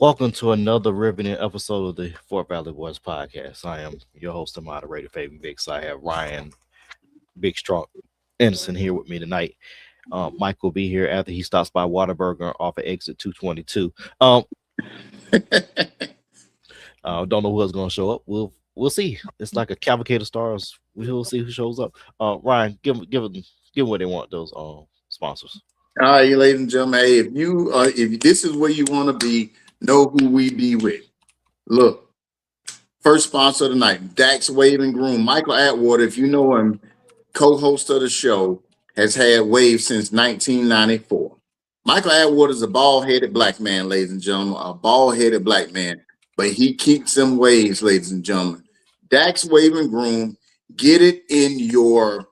Welcome to another riveting episode of the Fort Valley Boys podcast. I am your host and moderator, Fabian Bix. I have Ryan Big Strong Anderson here with me tonight. Mike will be here after he stops by Whataburger off of exit 222. Don't know who's going to show up. We'll see. It's like a cavalcade of stars. We'll see who shows up. Ryan, give them what they want. Those sponsors. All right, ladies and gentlemen. Hey, if this is where you want to be, know who we be with. Look, first sponsor of the night, Dax Wave and Groom. Michael Atwater, if you know him, co-host of the show, has had Wave since 1994. Michael Atwater is a bald-headed black man, ladies and gentlemen, a bald-headed black man, but he keeps them waves, ladies and gentlemen. Dax Wave and Groom, get it in your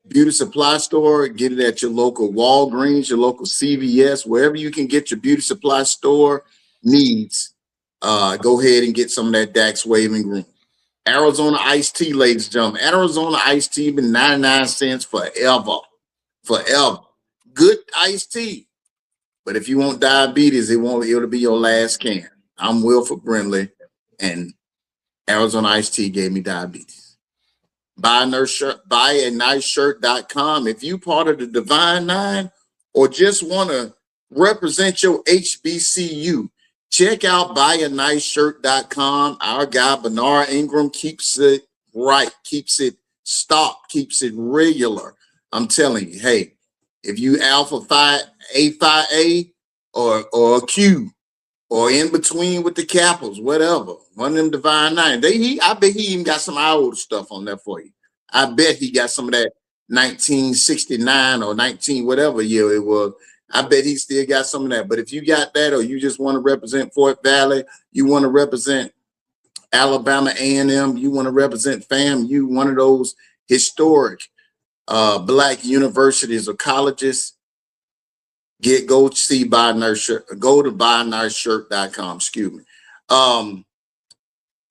beauty supply store, get it at your local Walgreens, your local CVS, wherever you can get your beauty supply store needs. Go ahead and get some of that Dax Wave and Groom. Arizona iced tea, ladies and gentlemen. Arizona iced tea been 99 cents forever. Good iced tea. But if you want diabetes, it'll be your last can. I'm Wilford Brindley, and Arizona iced tea gave me diabetes. Buy a nice shirt.com. If you part of the Divine Nine or just want to represent your HBCU, check out buyaniceshirt.com. Our guy Bernard Ingram keeps it right, keeps it stocked, keeps it regular. I'm telling you, hey, if you Alpha Phi A or a Q or in between with the Capitals, whatever, one of them Divine Nine, I bet he even got some old stuff on there for you. I bet he got some of that 1969 or 19 whatever year it was. I bet he still got some of that. But if you got that, or you just want to represent Fort Valley, you want to represent Alabama A&M, you want to represent FAMU, one of those historic black universities or colleges, go to buyniceshirt.com. Excuse me.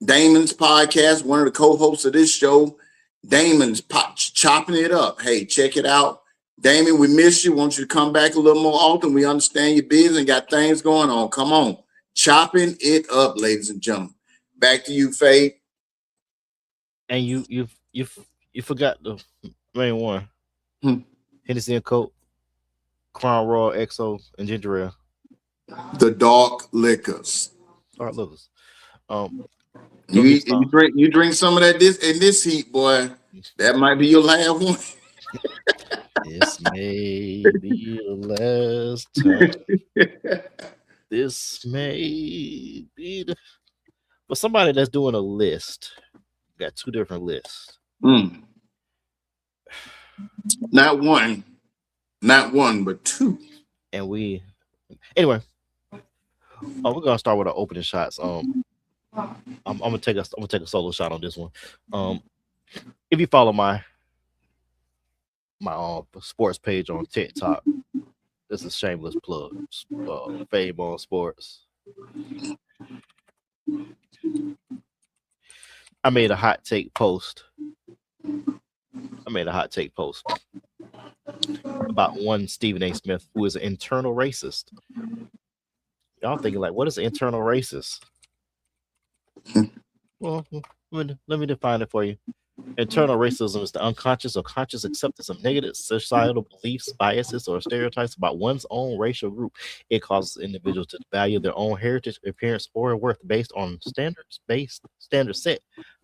Damon's podcast, one of the co-hosts of this show, Damon's chopping it up. Hey, check it out. Damon, we miss you. Want you to come back a little more often. We understand you're busy and got things going on. Come on. Chopping it up, ladies and gentlemen. Back to you, Faye. And you forgot the main one. Hennessy and Coke, Crown Royal, XO, and ginger ale. The dark liquors. All right, look. You drink some of that in this heat, boy. That might be your last one. This may be the last time. This may be for somebody that's doing a list. Got two different lists. Not one, but two. And anyway. We're gonna start with our opening shots. I'm gonna take a solo shot on this one. If you follow my sports page on TikTok, this is a shameless plug. Fame on Sports. I made a hot take post about one Stephen A.Smith, who is an internal racist. Y'all thinking like, what is an internal racist? Well, let me define it for you. Internal racism is the unconscious or conscious acceptance of negative societal beliefs, biases, or stereotypes about one's own racial group. It causes individuals to value their own heritage, appearance, or worth based on standards set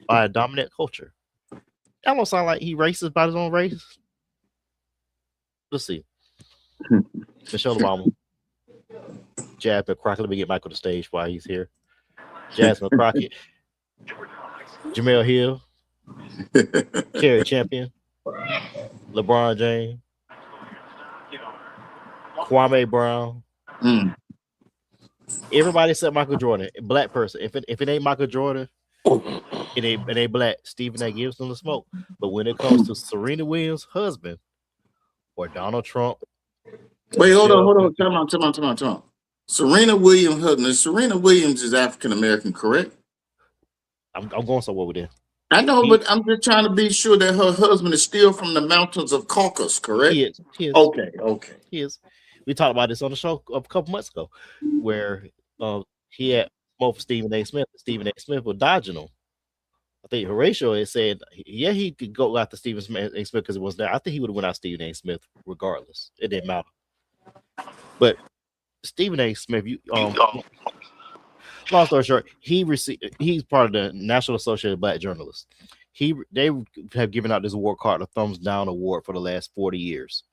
by a dominant culture. That don't sound like he racist about his own race. Let's see. Michelle Obama. Jasmine Crockett. Let me get Michael to the stage while he's here. Jasmine Crockett. Jamel Hill. Kerry Champion. LeBron James. Kwame Brown. Everybody except Michael Jordan. Black person. If it ain't Michael Jordan, it ain't black. Stephen A. gives them the smoke. But when it comes to Serena Williams' husband or Donald Trump. Wait, hold on. Come on. Serena Williams' husband. Serena Williams is African American, correct? I'm going somewhere with it. I know, but I'm just trying to be sure that her husband is still from the mountains of Caucasus, correct? He is. Okay. He is. We talked about this on the show a couple months ago, where he had both Stephen A. Smith and Stephen A. Smith were dodging him. I think Horatio had said, yeah, he could go after Stephen A. Smith because it was there. I think he would have went out Stephen A. Smith regardless. It didn't matter. But Stephen A. Smith, long story short, he's part of the National Association of Black Journalists. They have given out this award called the Thumbs Down Award for the last 40 years.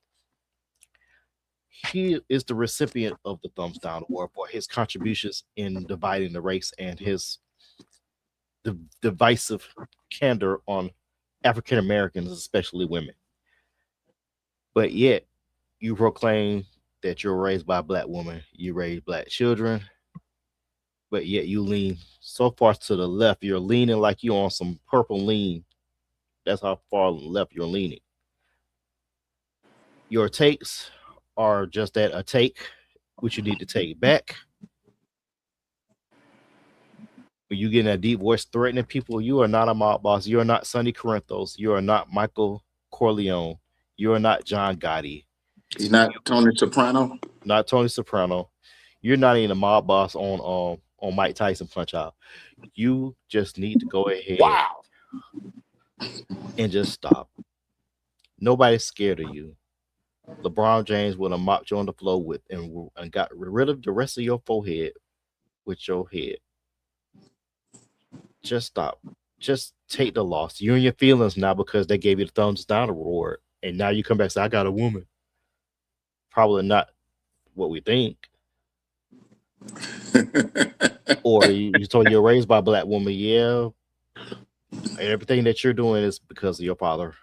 He is the recipient of the Thumbs Down Award for his contributions in dividing the race and his divisive candor on African Americans, especially women. But yet, you proclaim that you're raised by a black woman, you raise black children, but yet you lean so far to the left, you're leaning like you're on some purple lean. That's how far left you're leaning. Your takes are just that, a take, which you need to take back. When you get in a deep voice threatening people, you are not a mob boss. You are not Sonny Corinthos. You are not Michael Corleone. You are not John Gotti. He's not Tony Soprano. Not Tony Soprano. You're not even a mob boss on Mike Tyson Punch Out. You just need to go ahead and just stop. Nobody's scared of you. LeBron James would have mopped you on the floor with and got rid of the rest of your forehead with your head. Just stop. Just take the loss. You're in your feelings now because they gave you the thumbs down award. And now you come back and say, I got a woman. Probably not what we think. Or you told you're raised by a black woman. Yeah. Everything that you're doing is because of your father,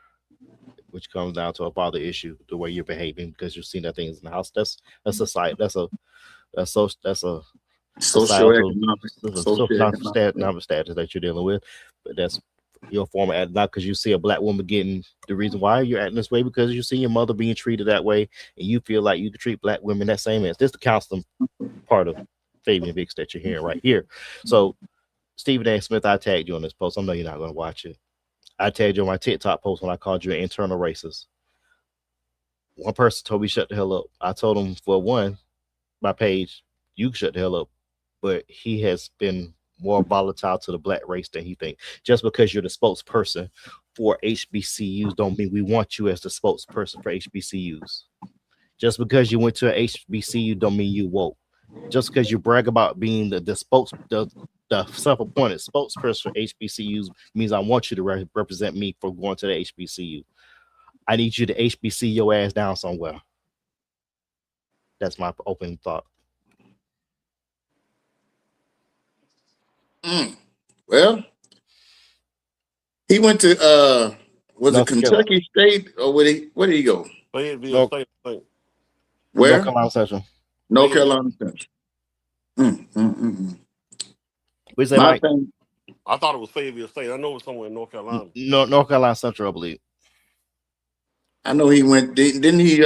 which comes down to a father issue, the way you're behaving because you've seen that things in the house. That's a society. That's a Socioeconomic status that you're dealing with, but that's your form of not because you see a black woman getting the reason why you're acting this way because you see your mother being treated that way and you feel like you can treat black women that same as this the counseling part of Fabian Vicks that you're hearing right here. So Stephen A. Smith, I tagged you on this post. I know you're not going to watch it. I tagged you on my TikTok post when I called you an internal racist. One person told me shut the hell up. I told him for one, my page, you shut the hell up. But he has been more volatile to the black race than he thinks. Just because you're the spokesperson for HBCUs don't mean we want you as the spokesperson for HBCUs. Just because you went to an HBCU don't mean you woke. Just because you brag about being the self-appointed spokesperson for HBCUs means I want you to represent me for going to the HBCU. I need you to HBC your ass down somewhere. That's my opening thought. Well, he went to was North it Kentucky State or where did he go? Fayetteville State. Where? North Carolina Central. North Carolina Central. We say, Mike? I thought it was Fayetteville State. I know it was somewhere in North Carolina. No, North Carolina Central, I believe. I know he went. Didn't he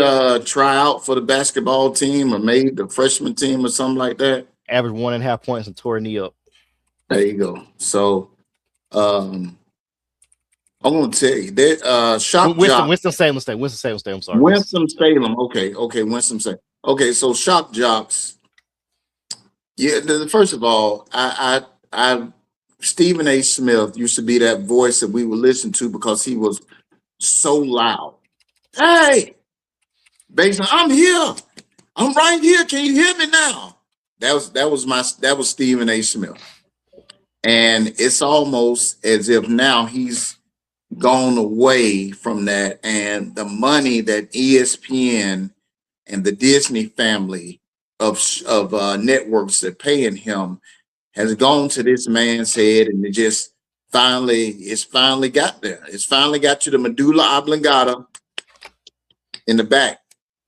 try out for the basketball team or made the freshman team or something like that? Averaged 1.5 points and tore a knee up. There you go. So, I'm going to tell you that shock jock. Winston-Salem State. I'm sorry. Winston-Salem. Okay. Winston-Salem. Okay. So shock jocks. Yeah. First of all, I Stephen A. Smith used to be that voice that we would listen to because he was so loud. Hey, Basin, I'm here. I'm right here. Can you hear me now? That was Stephen A. Smith. And it's almost as if now he's gone away from that, and the money that ESPN and the Disney family of networks that paying him has gone to this man's head, and it's finally got there. It's finally got to the medulla oblongata in the back,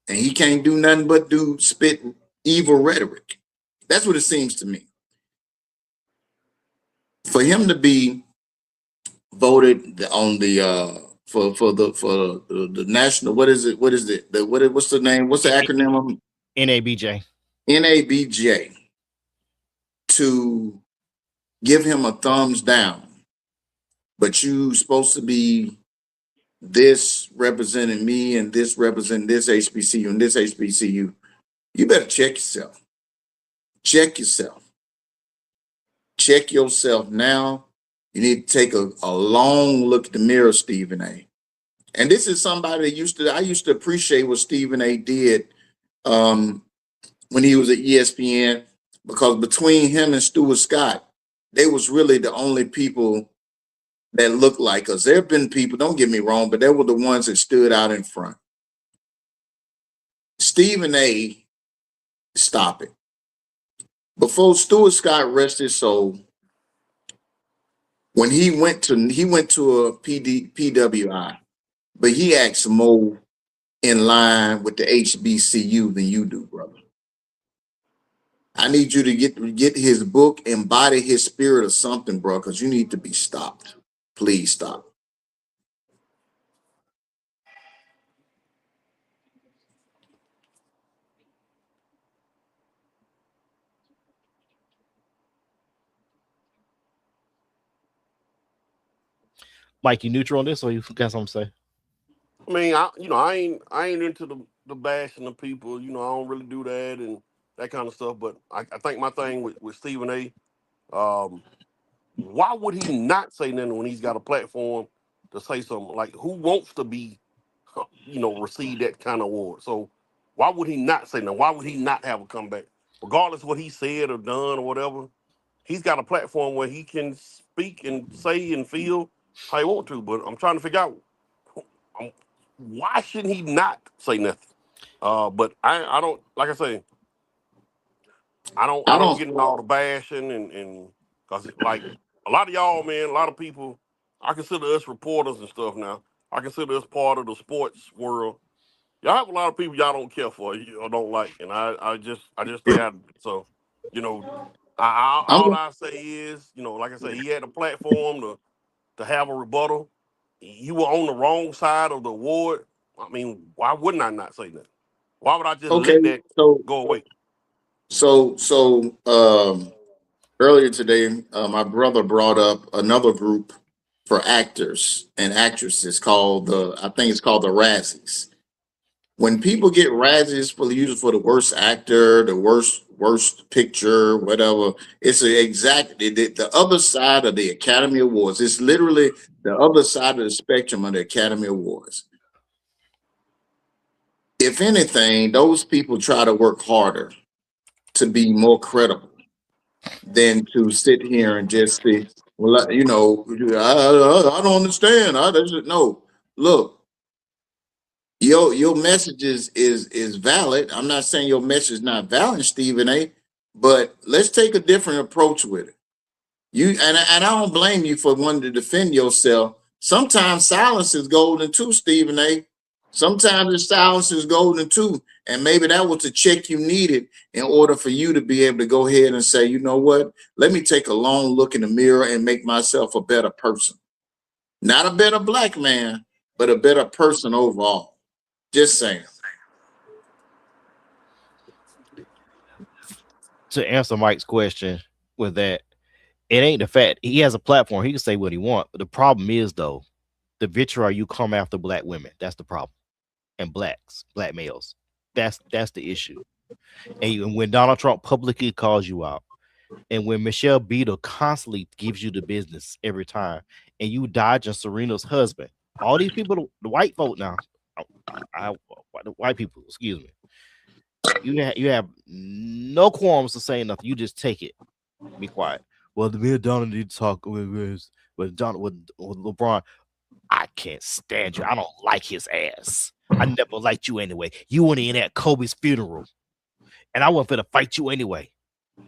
and he can't do nothing but spit evil rhetoric. That's what it seems to me. For him to be voted on the for the national, what's the name? What's the acronym? NABJ. NABJ, to give him a thumbs down, but you supposed to be this representing me and this representing this HBCU and this HBCU. You better check yourself. Check yourself. check yourself now. You need to take a long look at the mirror, Stephen A. And this is somebody that I used to appreciate what Stephen A did um, when he was at ESPN, because between him and Stuart Scott, they was really the only people that looked like us. There have been people, don't get me wrong, but they were the ones that stood out in front. Stephen A, stop it. Before Stuart Scott rest his soul, when he went to a PWI, but he acts more in line with the HBCU than you do, brother. I need you to get his book, embody his spirit or something, bro, because you need to be stopped. Please stop. Mike, you neutral on this, or you got something to say? I mean, I ain't into the bashing of people. You know, I don't really do that and that kind of stuff. But I think my thing with Stephen A. Why would he not say nothing when he's got a platform to say something? Like, who wants to be, receive that kind of award? So why would he not say nothing? Why would he not have a comeback? Regardless of what he said or done or whatever, he's got a platform where he can speak and say and feel how he want to. But I'm trying to figure out why shouldn't he not say nothing? But I don't, like I say, I I don't don't. get into all the bashing and because like a lot of y'all, man, a lot of people, I consider us reporters and stuff now. I consider us part of the sports world. Y'all have a lot of people y'all don't care for or don't like, and I just stay out of it. So, you know, I'm all I say is, like I say, he had a platform to have a rebuttal. You were on the wrong side of the award. I mean, why wouldn't I not say that? Why would I just okay. let that So go away? so so earlier today, my brother brought up another group for actors and actresses called I think it's called the Razzies. When people get Razzies for usually for the worst actor, the worst picture, whatever, it's the other side of the Academy Awards. It's literally the other side of the spectrum of the Academy Awards. If anything, those people try to work harder to be more credible than to sit here and just say, well, I don't understand. No. Look, your message is valid. I'm not saying your message is not valid, Stephen A. But let's take a different approach with it. And I don't blame you for wanting to defend yourself. Sometimes silence is golden too, Stephen A. Sometimes the silence is golden too. And maybe that was the check you needed in order for you to be able to go ahead and say, you know what? Let me take a long look in the mirror and make myself a better person. Not a better black man, but a better person overall. Just saying. To answer Mike's question with that, it ain't the fact he has a platform. He can say what he wants. But the problem is though, the vitriol you come after black women. That's the problem. And black males. That's the issue. And when Donald Trump publicly calls you out, and when Michelle Beadle constantly gives you the business every time, and you dodging Serena's husband, all these people, the white folk now, the white people, excuse me, you have no qualms to say nothing. You just take it, be quiet. Well, the me and Donald need to talk with LeBron. I can't stand you. I don't like his ass. I never liked you anyway. You went in at Kobe's funeral, and I wasn't finna fight you anyway.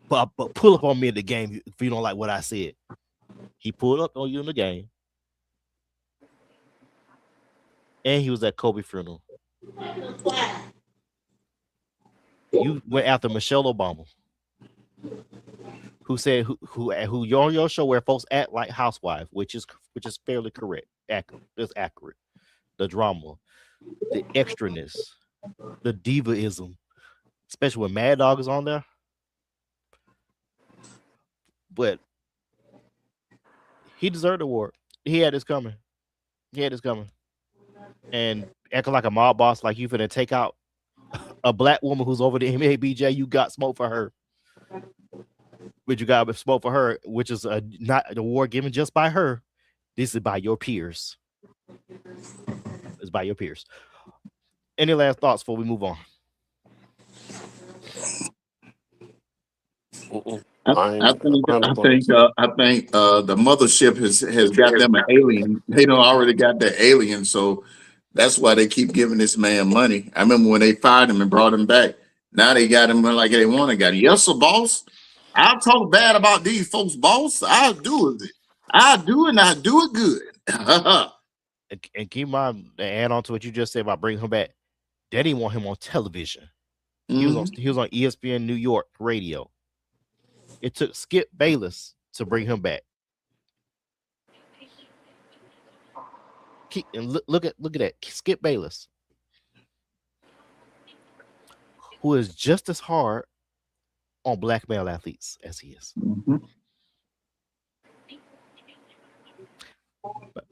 But pull up on me in the game if you don't like what I said. He pulled up on you in the game, and he was at Kobe funeral. You went after Michelle Obama, who said who your show where folks act like housewives, which is fairly correct, accurate. It's accurate. The drama, the extraness, the divaism, especially when Mad Dog is on there. But he deserved the award. He had this coming. He had this coming. And acting like a mob boss, like you finna take out a black woman who's over the MABJ, you got smoke for her. But you got to vote for her, which is not an award given just by her. This is by your peers. It's by your peers. Any last thoughts before we move on? I think the mothership has got them an alien. They don't already got their alien, so that's why they keep giving this man money. I remember when they fired him and brought him back. Now they got him like they want to got him. Yes, sir, boss. I'll talk bad about these folks, boss. I'll do it. I'll do it and I'll do it good. And keep in mind, to add on to what you just said about bringing him back, they didn't want him on television. He was on ESPN New York radio. It took Skip Bayless to bring him back. Look at that, Skip Bayless, who is just as hard on black male athletes as he is.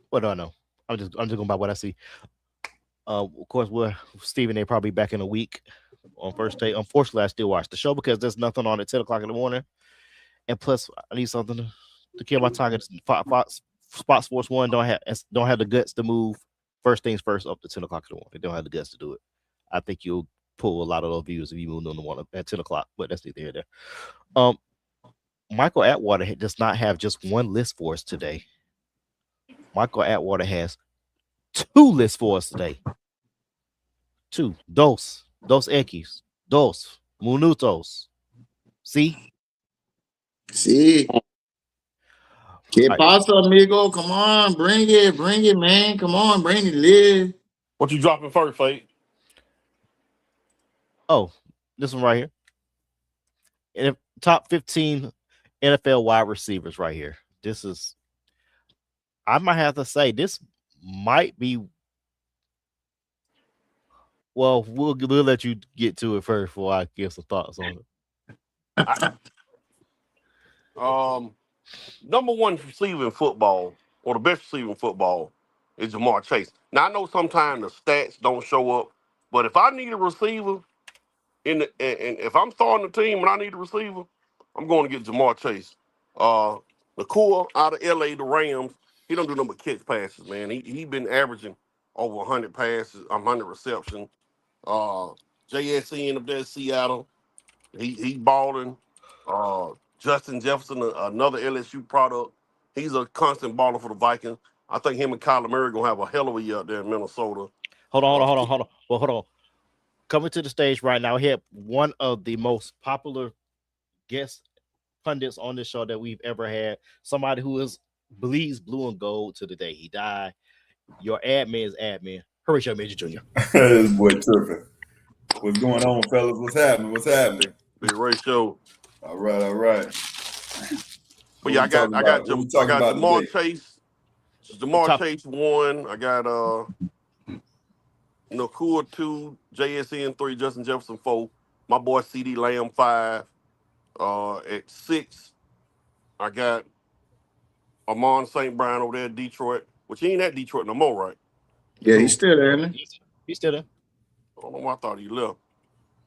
What do I know? I'm just going by what I see. Of course, Stephen A probably back in a week on first day. Unfortunately, I still watch the show because there's nothing on at 10 o'clock in the morning. And plus, I need something to kill my time. Spot Sports 1 don't have the guts to move first things first up to 10 o'clock in the morning. They don't have the guts to do it. I think you'll pull a lot of those views if you move on the one at 10 o'clock, but that's neither here nor there. Michael Atwater does not have just one list for us today. Michael Atwater has 2 lists for us today. 2. Dos Equis. Dos Minutos. See? Que pasa, amigo? Come on, bring it, man. Come on, bring it, live. What you dropping first, Fade? Oh, this one right here. In top 15 NFL wide receivers right here. This is, I might have to say, this might be. Well, we'll let you get to it first before I give some thoughts on it. Number one receiver in football, or the best receiver in football, is Jamar Chase. Now I know sometimes the stats don't show up, but if I need a receiver and if I'm starting a team and I need a receiver, I'm going to get Jamar Chase. The core out of LA, the Rams, he don't do nothing but catch passes, man. He been averaging over 100 passes, 100 receptions. JSN up there in Seattle, he balling. Justin Jefferson, another LSU product. He's a constant baller for the Vikings. I think him and Kyler Murray gonna have a hell of a year out there in Minnesota. Hold on. Well, hold on. Coming to the stage right now, we have one of the most popular guest pundits on this show that we've ever had. Somebody who bleeds blue and gold to the day he died. Your admin is admin. Horatio Major Jr. This boy tripping. What's going on, fellas? What's happening? Big Ray Show. All right. But yeah, I got Jamar Chase. Jamar Chase 1. I got Nakua 2, JSN 3, Justin Jefferson 4. My boy CD Lamb 5. At 6, I got Amon St. Brown over there in Detroit, which he ain't at Detroit no more, right? Yeah, he's still there, man. He's still there. I don't know why I thought he left.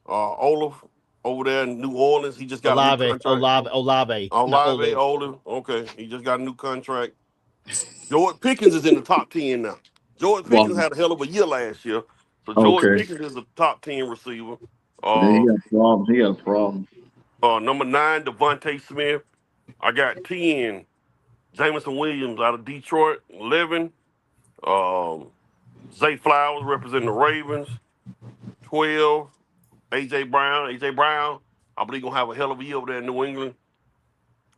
Olaf over there in New Orleans, he just got a new contract. Olave. Olaf. Okay, he just got a new contract. George Pickens is in the top 10 now. George Pickens had a hell of a year last year. So George Pickens is a top 10 receiver. He got problems. Number 9, Devontae Smith. I got 10, Jameson Williams out of Detroit. 11, Zay Flowers representing the Ravens. 12, A.J. Brown. A.J. Brown, I believe, going to have a hell of a year over there in New England.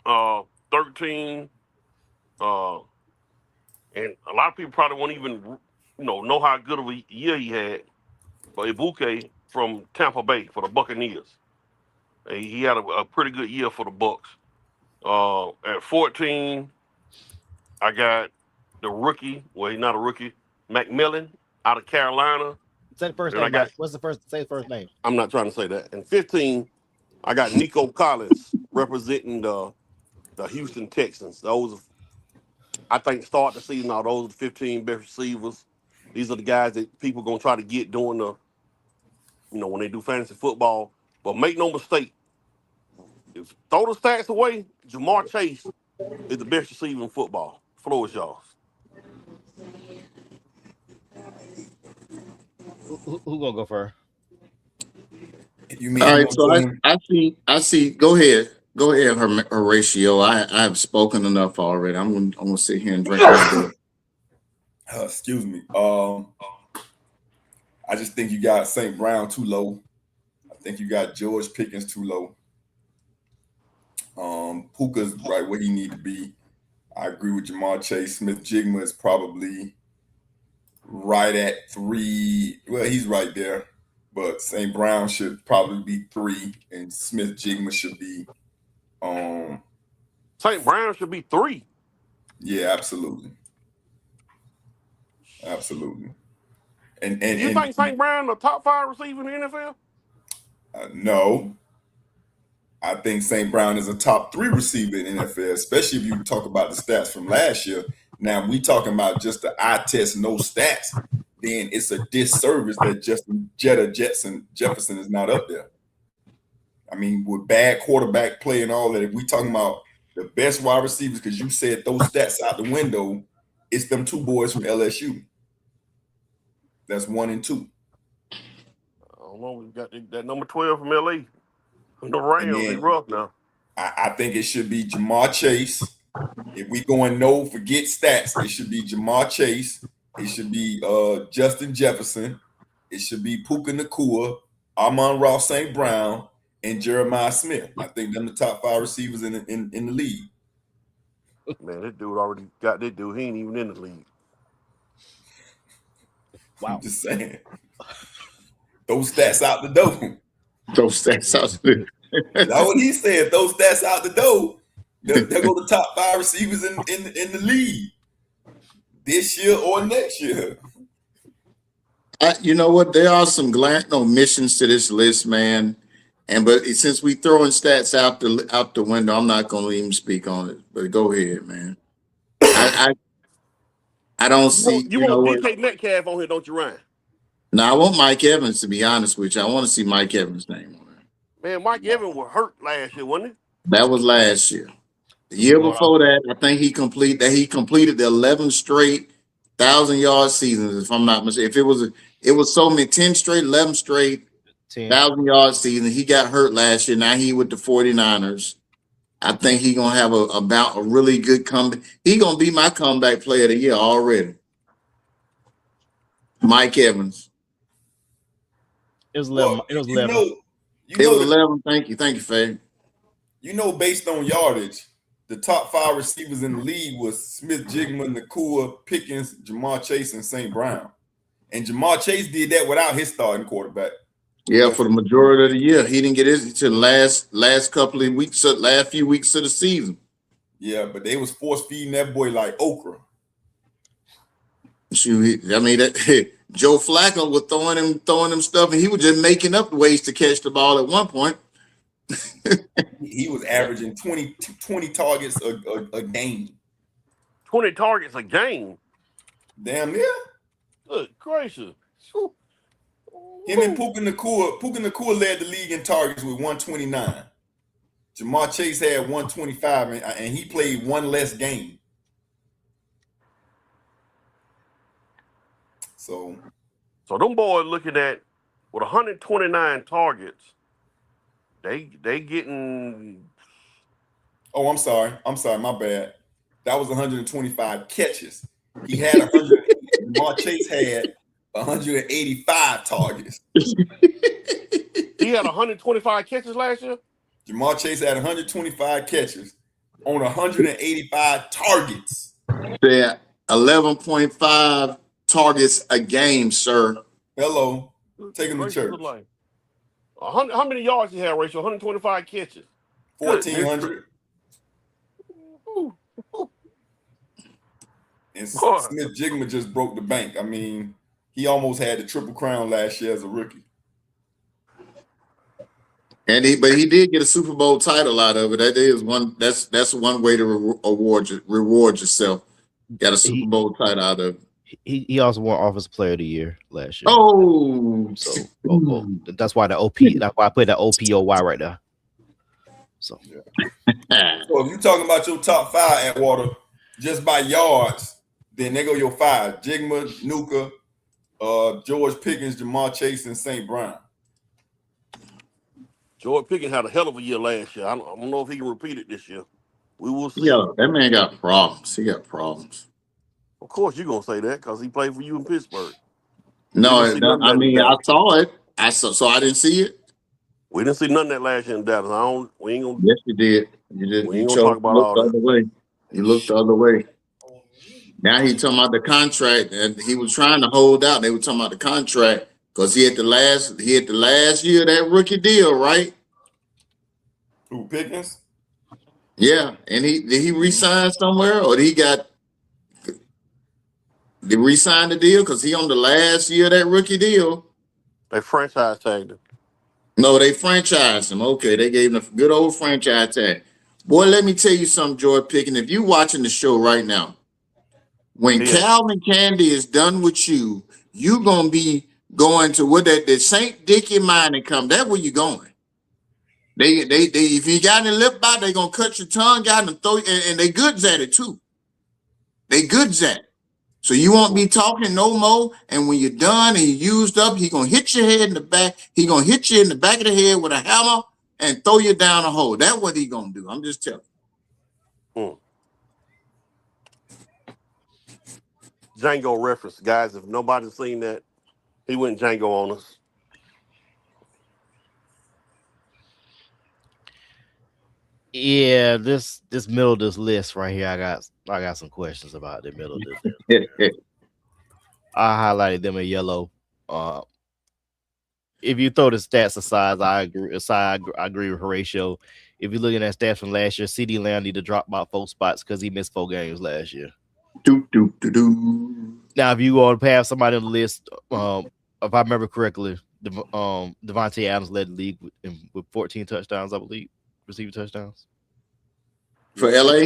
13, and a lot of people probably won't even know how good of a year he had, but Ibuke from Tampa Bay for the Buccaneers. He had a pretty good year for the Bucks. At 14, I got the rookie. Well, he's not a rookie. McMillan out of Carolina. Say the first name. Say the first name. I'm not trying to say that. And 15, I got Nico Collins representing the Houston Texans. Those, I think, start the season out. Those are the 15 best receivers. These are the guys that people gonna try to get during the, when they do fantasy football. But make no mistake, If throw the stats away, Jamar Chase is the best receiver in football. Floor is yours. Who gonna go first? You mean All you right, gonna so tell him? I see. Go ahead, Horatio. I have spoken enough already. I'm gonna sit here and drink my beer. Excuse me. I just think you got St. Brown too low. I think you got George Pickens too low. Puka's right where he need to be. I agree with Jamar Chase. Smith Jigma is probably right at 3. Well, he's right there. But St. Brown should probably be 3, and Smith Jigma should be St. Brown should be 3. yeah, absolutely. Absolutely. And You think St. Brown the top 5 receiver in the NFL? No. I think St. Brown is a top 3 receiver in the NFL, especially if you talk about the stats from last year. Now, if we talking about just the eye test, no stats, then it's a disservice that Jefferson is not up there. I mean, with bad quarterback play and all that, if we talking about the best wide receivers, because you said those stats out the window, it's them 2 boys from LSU. That's 1 and 2. I don't know. We got that number 12 from LA. The Rams, they rough now. I think it should be Jamar Chase. If we going no, forget stats. It should be Jamar Chase. It should be Justin Jefferson. It should be Puka Nacua, Amon-Ra St. Brown, and Jeremiah Smith. I think them the top 5 receivers in the league. Man, this dude already got this dude. He ain't even in the league. Wow. I'm just saying. Those stats out the door. Those stats out. That's what he said. Those stats out the door. There go the top 5 receivers in the league this year or next year. You know what? There are some omissions to this list, man. But since we throwing stats out the window, I'm not going to even speak on it. But go ahead, man. I don't see. You want DK Metcalf on here, don't you, Ryan? No, I want Mike Evans, to be honest with you. I want to see Mike Evans' name on there. Man, Mike Evans was hurt last year, wasn't he? That was last year. The year before that, I think he completed the 11 straight 1,000-yard seasons, if I'm not mistaken. It was so many 10 straight, 11 straight 1,000-yard seasons. He got hurt last year. Now he with the 49ers. I think he's gonna have a really good comeback. He's gonna be my comeback player of the year already. Mike Evans. It was 11. Well, it was 11. It was 11. Thank you, Faye. You know, based on yardage, the top 5 receivers in the league was Smith Jigma, Nacua, Pickens, Jamar Chase, and St. Brown. And Jamar Chase did that without his starting quarterback. Yeah, for the majority of the year. He didn't get his to the last couple of weeks, last few weeks of the season. Yeah, but they was force feeding that boy like okra. Shoot, I mean that Joe Flacco was throwing him stuff, and he was just making up ways to catch the ball at one point. He was averaging 20 targets a game. 20 targets a game. Damn near. Good gracious. Whew. Him and Puka Nacua led the league in targets with 129. Jamar Chase had 125, and he played one less game. So them boys looking at with 129 targets, they getting. Oh, I'm sorry, my bad. That was 125 catches. He had 100. Jamar Chase had 185 targets. He had 125 catches last year? Jamar Chase had 125 catches on 185 targets. Yeah, 11.5 targets a game, sir. Hello. Take him to church. How many yards he had, Rachel? 125 catches. 1,400. And Smith Jigma just broke the bank. I mean, he almost had the Triple Crown last year as a rookie. But he did get a Super Bowl title out of it. That's one way to reward yourself. Got a Super Bowl title out of it. He also won Offensive Player of the Year last year. Oh, so that's why the OP. That's why I put that OPOY right there. So So if you're talking about your top 5 Atwater just by yards, then they go your 5: Jigma, Nuka, George Pickens, Jamar Chase, and St. Brown. George Pickens had a hell of a year last year. I don't know if he can repeat it this year. We will see. Yeah, that man got problems. He got problems. Of course, you're gonna say that because he played for you in Pittsburgh. We No, didn't see none of I that in mean, I Dallas. saw it. I saw, so I didn't see it. We didn't see none of that last year in Dallas. We ain't gonna Yes, you did. You did. we You ain't gonna talk chose to about look all the that. other way. You looked the other way. Now he talking about the contract, and he was trying to hold out. They were talking about the contract because he had the last year of that rookie deal, right? Who, Pickens? Yeah, and did he resign somewhere, or did he resign the deal because he on the last year of that rookie deal? They franchise tagged him. No, they franchised him. Okay, they gave him a good old franchise tag. Boy, let me tell you something, George Pickens. If you watching the show right now, when Yeah. Calvin Candy is done with you, you gonna be going to what that the St. Dickie mining come. That's where you going. They if you got any lip out, they gonna cut your tongue out and throw and they goods at it too. They goods at it. So you won't be talking no more. And when you're done and you used up, he gonna hit your head in the back. He gonna hit you in the back of the head with a hammer and throw you down a hole. That's what he gonna do. I'm just telling Hmm. Django reference, guys. If nobody's seen that, he went Django on us. yeah, this middle of this list right here, I got some questions about the middle of this list. you. I highlighted them in yellow. Uh, if you throw the stats aside, I agree with Horatio. If you're looking at stats from last year, CD Lamb need to drop about 4 spots because he missed 4 games last year. Do, do, do, do. Now, if you want to have somebody on the list, if I remember correctly, Devontae Adams led the league with 14 touchdowns, I believe, receiving touchdowns For LA?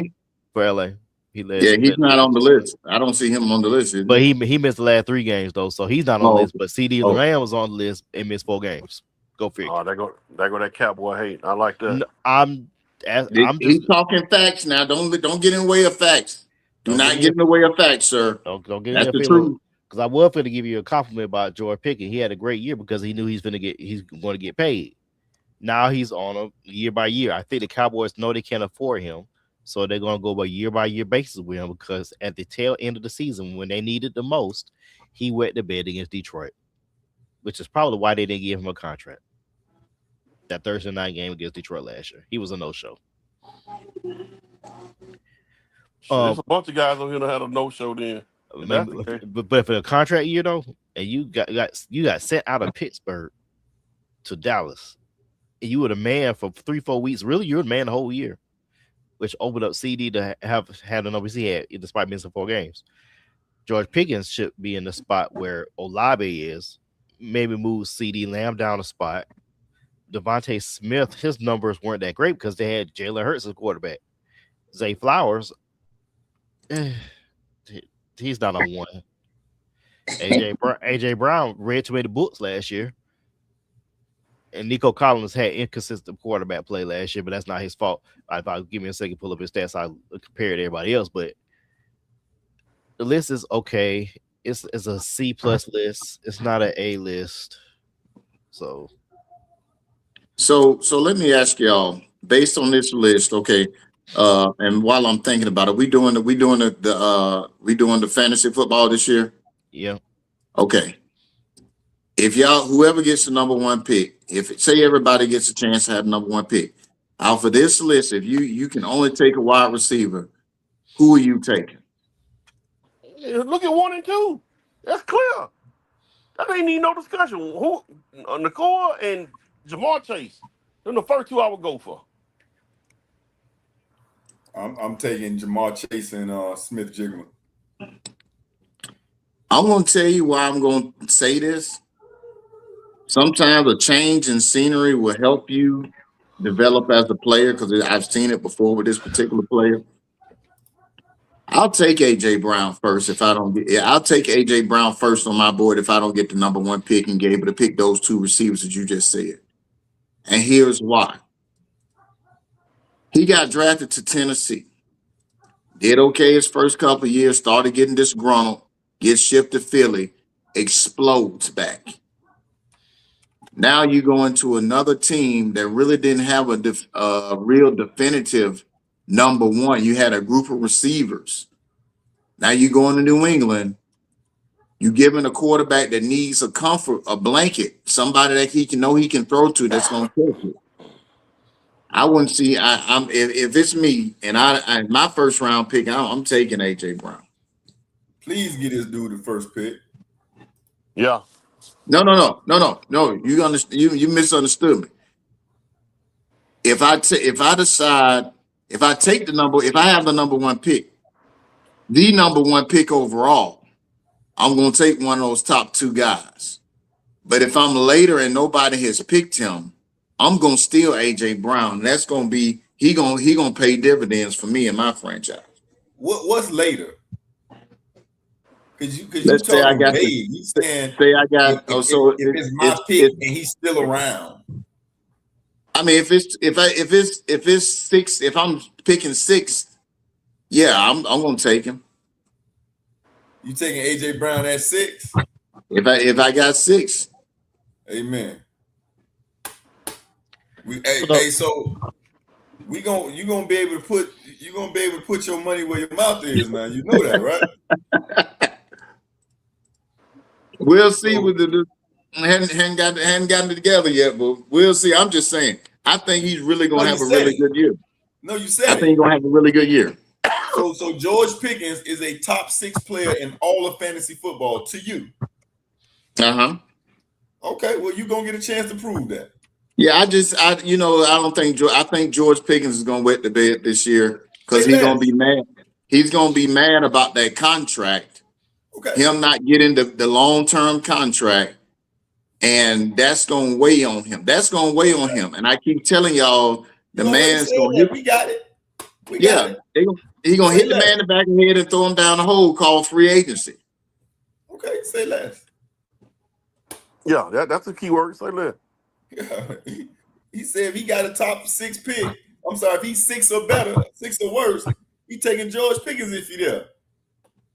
for LA. He led. Yeah, He he's led the not league. on the list. I don't see him on the list. But he missed the last 3 games though, so he's not on the list. Okay. But CD Oh. Lamb was on the list and missed 4 games. Go figure. Oh, there go that Cowboy hate. I like that. I'm He's just talking facts now. Don't get in the way of facts. Do not get in the way of facts, sir. Don't get That's in the there truth. because I was going to give you a compliment about George Pickens. He had a great year because he knew he's going to get paid. Now he's on a year by year. I think the Cowboys know they can't afford him, so they're going to go by year basis with him because at the tail end of the season, when they needed the most, he wet the bed against Detroit, which is probably why they didn't give him a contract. That Thursday night game against Detroit last year, he was a no-show. There's a bunch of guys over here that had a no-show then. But for the contract year though, and you got sent out of Pittsburgh to Dallas, and you were the man for 3-4 weeks. Really, you were the man the whole year, which opened up CD to have had the numbers he had despite missing 4 games. George Pickens should be in the spot where Olave is. Maybe move CD Lamb down a spot. Devontae Smith, his numbers weren't that great because they had Jalen Hurts as quarterback. Zay Flowers, he's not on one. AJ Brown read too many books last year. And Nico Collins had inconsistent quarterback play last year, but that's not his fault. If I give me a second, pull up his stats, I'll compare it to everybody else. But the list is okay. It's a C+ list. It's not an A list. So let me ask y'all, based on this list, okay. And while I'm thinking about it, we doing the fantasy football this year. yeah. Okay. If whoever gets the number 1 pick, if say everybody gets a chance to have number 1 pick, out of this list, if you can only take a wide receiver, who are you taking? Look at 1 and 2. That's clear. That ain't need no discussion. Who, Nicole and Jamar Chase. They're the first 2 I would go for. I'm taking Jamar Chase and Smith Jigma. I'm going to tell you why I'm going to say this. Sometimes a change in scenery will help you develop as a player because I've seen it before with this particular player. I'll take A.J. Brown first if I don't get. I'll take A.J. Brown first on my board if I don't get the number 1 pick and get able to pick those 2 receivers that you just said. And here's why. He got drafted to Tennessee. Did okay his first couple of years, started getting disgruntled, gets shipped to Philly, explodes back. Now you go into another team that really didn't have a real definitive number one. You had a group of receivers. Now you go into New England. You giving a quarterback that needs a comfort, a blanket, somebody that he can throw to that's going to catch it. I wouldn't see. I'm if it's me and I my first round pick, I'm taking AJ Brown. Please get this dude the first pick. Yeah. No. You understand? You misunderstood me. If I take if I have the number one pick, the number one pick overall, I'm going to take one of those top two guys. But if I'm later and nobody has picked him, I'm going to steal AJ Brown. That's going to be he going to pay dividends for me in my franchise. What's later? Because you Let's say I talking got vague. You saying say I got if so it's my pick and he's still around. I mean, if it's six, if I'm picking six, yeah, I'm going to take him. You taking AJ Brown at 6? If I got 6, amen. So you gonna be able to put your money where your mouth is, man. You know that, right? We'll see with the hadn't gotten it together yet, but we'll see. I'm just saying, I think he's really going to have a really good year. No, you said I think he's going to have a really good year. So George Pickens is a top 6 player in all of fantasy football to you. Uh-huh. Okay, well, you're gonna get a chance to prove that. Yeah, I think George Pickens is gonna wet the bed this year because he's gonna be mad. He's gonna be mad about that contract. Okay. Him not getting the long-term contract, and that's gonna weigh on him. And I keep telling y'all, the man's gonna hit. We got it. He's gonna hit the man in the back of the head and throw him down the hole called free agency. Okay, say less. Yeah, that's a key word. Say less. Yeah. He said if he got a top 6 pick, I'm sorry, if he's 6 or better, 6 or worse, he taking George Pickens if he there.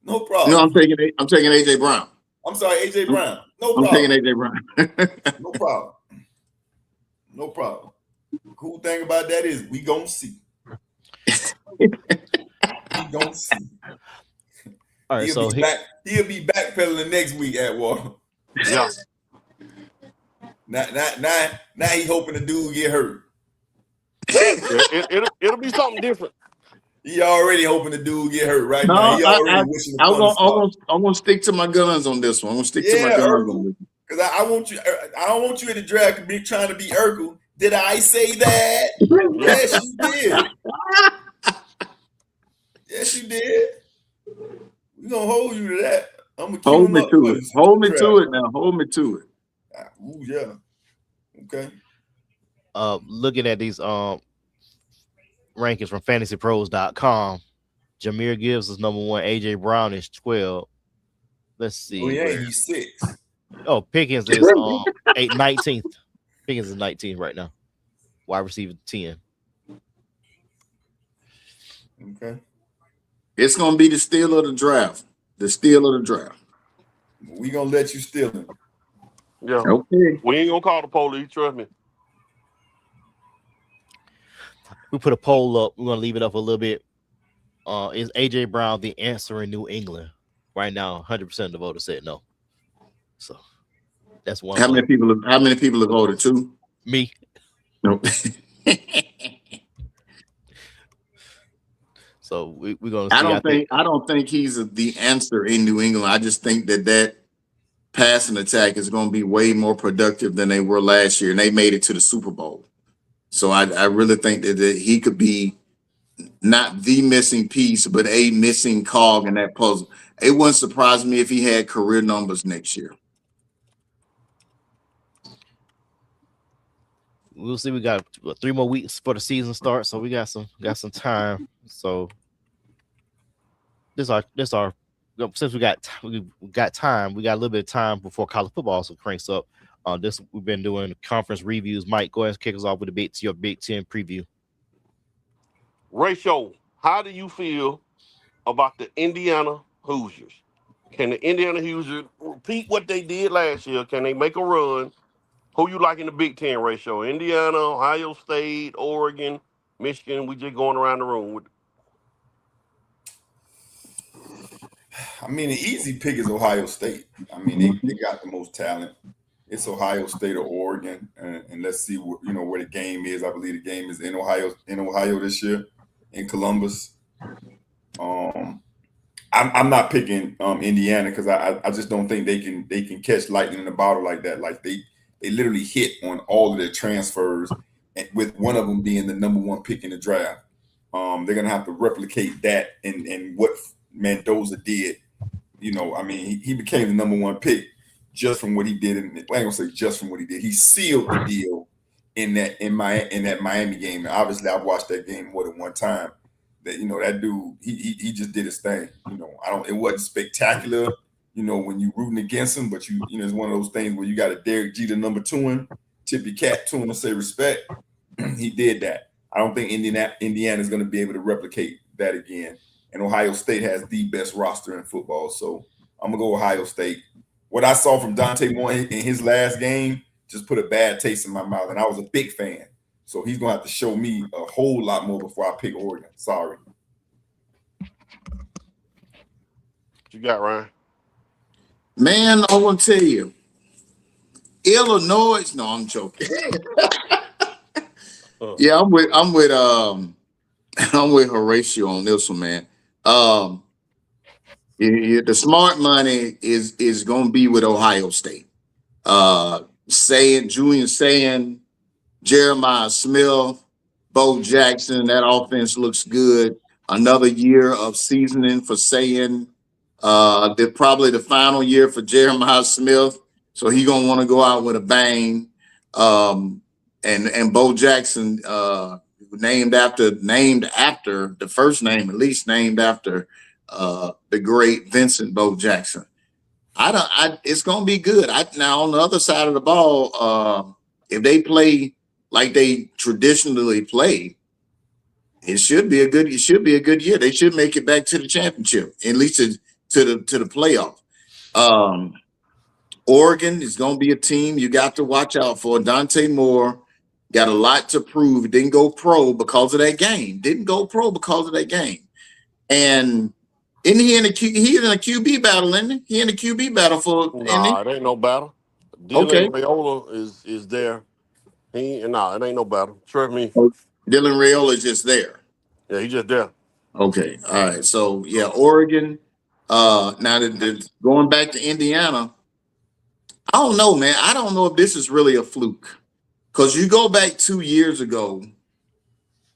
No problem. No, I'm taking AJ Brown. I'm sorry, AJ Brown. No problem. I'm taking AJ Brown. No problem. No problem. Cool thing about that is we gonna see. We gonna see. All right, he'll be backpedaling next week at Water. Yeah. Now he hoping the dude get hurt. It'll be something different. He already hoping the dude get hurt right No, now. He already wishing I'm gonna stick to my guns on this one. I'm gonna stick to my guns on this one. Because I don't want you at the draft to be trying to be Urkel. Did I say that? Yes, you did. Yes, you did. We're gonna hold you to that. I'm gonna hold me to it. Hold me to it now. Hold me to it. Ooh, yeah. Okay. Looking at these rankings from fantasypros.com, Jahmyr Gibbs is number 1, AJ Brown is 12. Let's see. Oh, yeah, he's 6. Oh, Pickens is 19th. Pickens is 19 right now. Wide receiver 10. Okay. It's gonna be the steal of the draft. The steal of the draft. We gonna let you steal him. Yeah. Okay. We ain't gonna call the police, trust me. We put a poll up. We're gonna leave it up a little bit. Is AJ Brown the answer in New England? Right now, 100% of the voters said no. So that's one. How many people have voted? 2? Me. Nope. So we're gonna see. I don't think he's the answer in New England. I just think that passing attack is going to be way more productive than they were last year, and they made it to the Super Bowl. So I really think that he could be not the missing piece, but a missing cog in that puzzle. It wouldn't surprise me if he had career numbers next year. We'll see. We got 3 more weeks for the season start, so we got some time. So this our since we got time, we got a little bit of time before college football also cranks up. We've been doing conference reviews. Mike, go ahead and kick us off with your Big Ten preview. Ratio, how do you feel about the Indiana Hoosiers? Can the Indiana Hoosiers repeat what they did last year? Can they make a run? Who you like in the Big Ten ratio? Indiana, Ohio State, Oregon, Michigan. We just going around the room with. I mean, the easy pick is Ohio State. I mean, they got the most talent. It's Ohio State or Oregon, and let's see what where the game is. I believe the game is in Ohio this year, in Columbus. Um, I'm not picking Indiana because I just don't think they can catch lightning in a bottle like that. Like they literally hit on all of their transfers, and with one of them being the number one pick in the draft. They're gonna have to replicate that and what Mendoza did. I mean, he became the number one pick just from what he did. I ain't gonna say just from what he did. He sealed the deal in that Miami game. And obviously, I've watched that game more than one time. That dude, he just did his thing. It wasn't spectacular. When you rooting against him, but it's one of those things where you got a Derek Jeter number two him, tip your cap to him and say respect. He did that. I don't think Indiana is going to be able to replicate that again. And Ohio State has the best roster in football. So I'm going to go Ohio State. What I saw from Dante Moore in his last game just put a bad taste in my mouth. And I was a big fan. So he's going to have to show me a whole lot more before I pick Oregon. Sorry. What you got, Ryan? Man, I want to tell you, Illinois. No, I'm joking. Yeah, I'm with I'm with Horatio on this one, man. The smart money is gonna be with Ohio State. Julian saying Jeremiah Smith, Bo Jackson, that offense looks good. Another year of seasoning for saying probably the final year for Jeremiah Smith. So he gonna want to go out with a bang. And Bo Jackson, named after the first name, at least named after the great Vincent Bo Jackson. It's gonna be good. Now on the other side of the ball, if they play like they traditionally play, it should be a good year. They should make it back to the championship, at least to the playoff. Oregon is going to be a team you got to watch out for. Dante Moore got a lot to prove. Didn't go pro because of that game. And isn't he in a QB battle? Isn't he in a QB battle for? Nah, it ain't no battle. Okay. Dylan Raiola is there. It ain't no battle. Trust me. Dylan Raiola is just there. Yeah, he just there. Okay. All right. So yeah, Oregon. Now going back to Indiana. I don't know, man. I don't know if this is really a fluke. Because you go back 2 years ago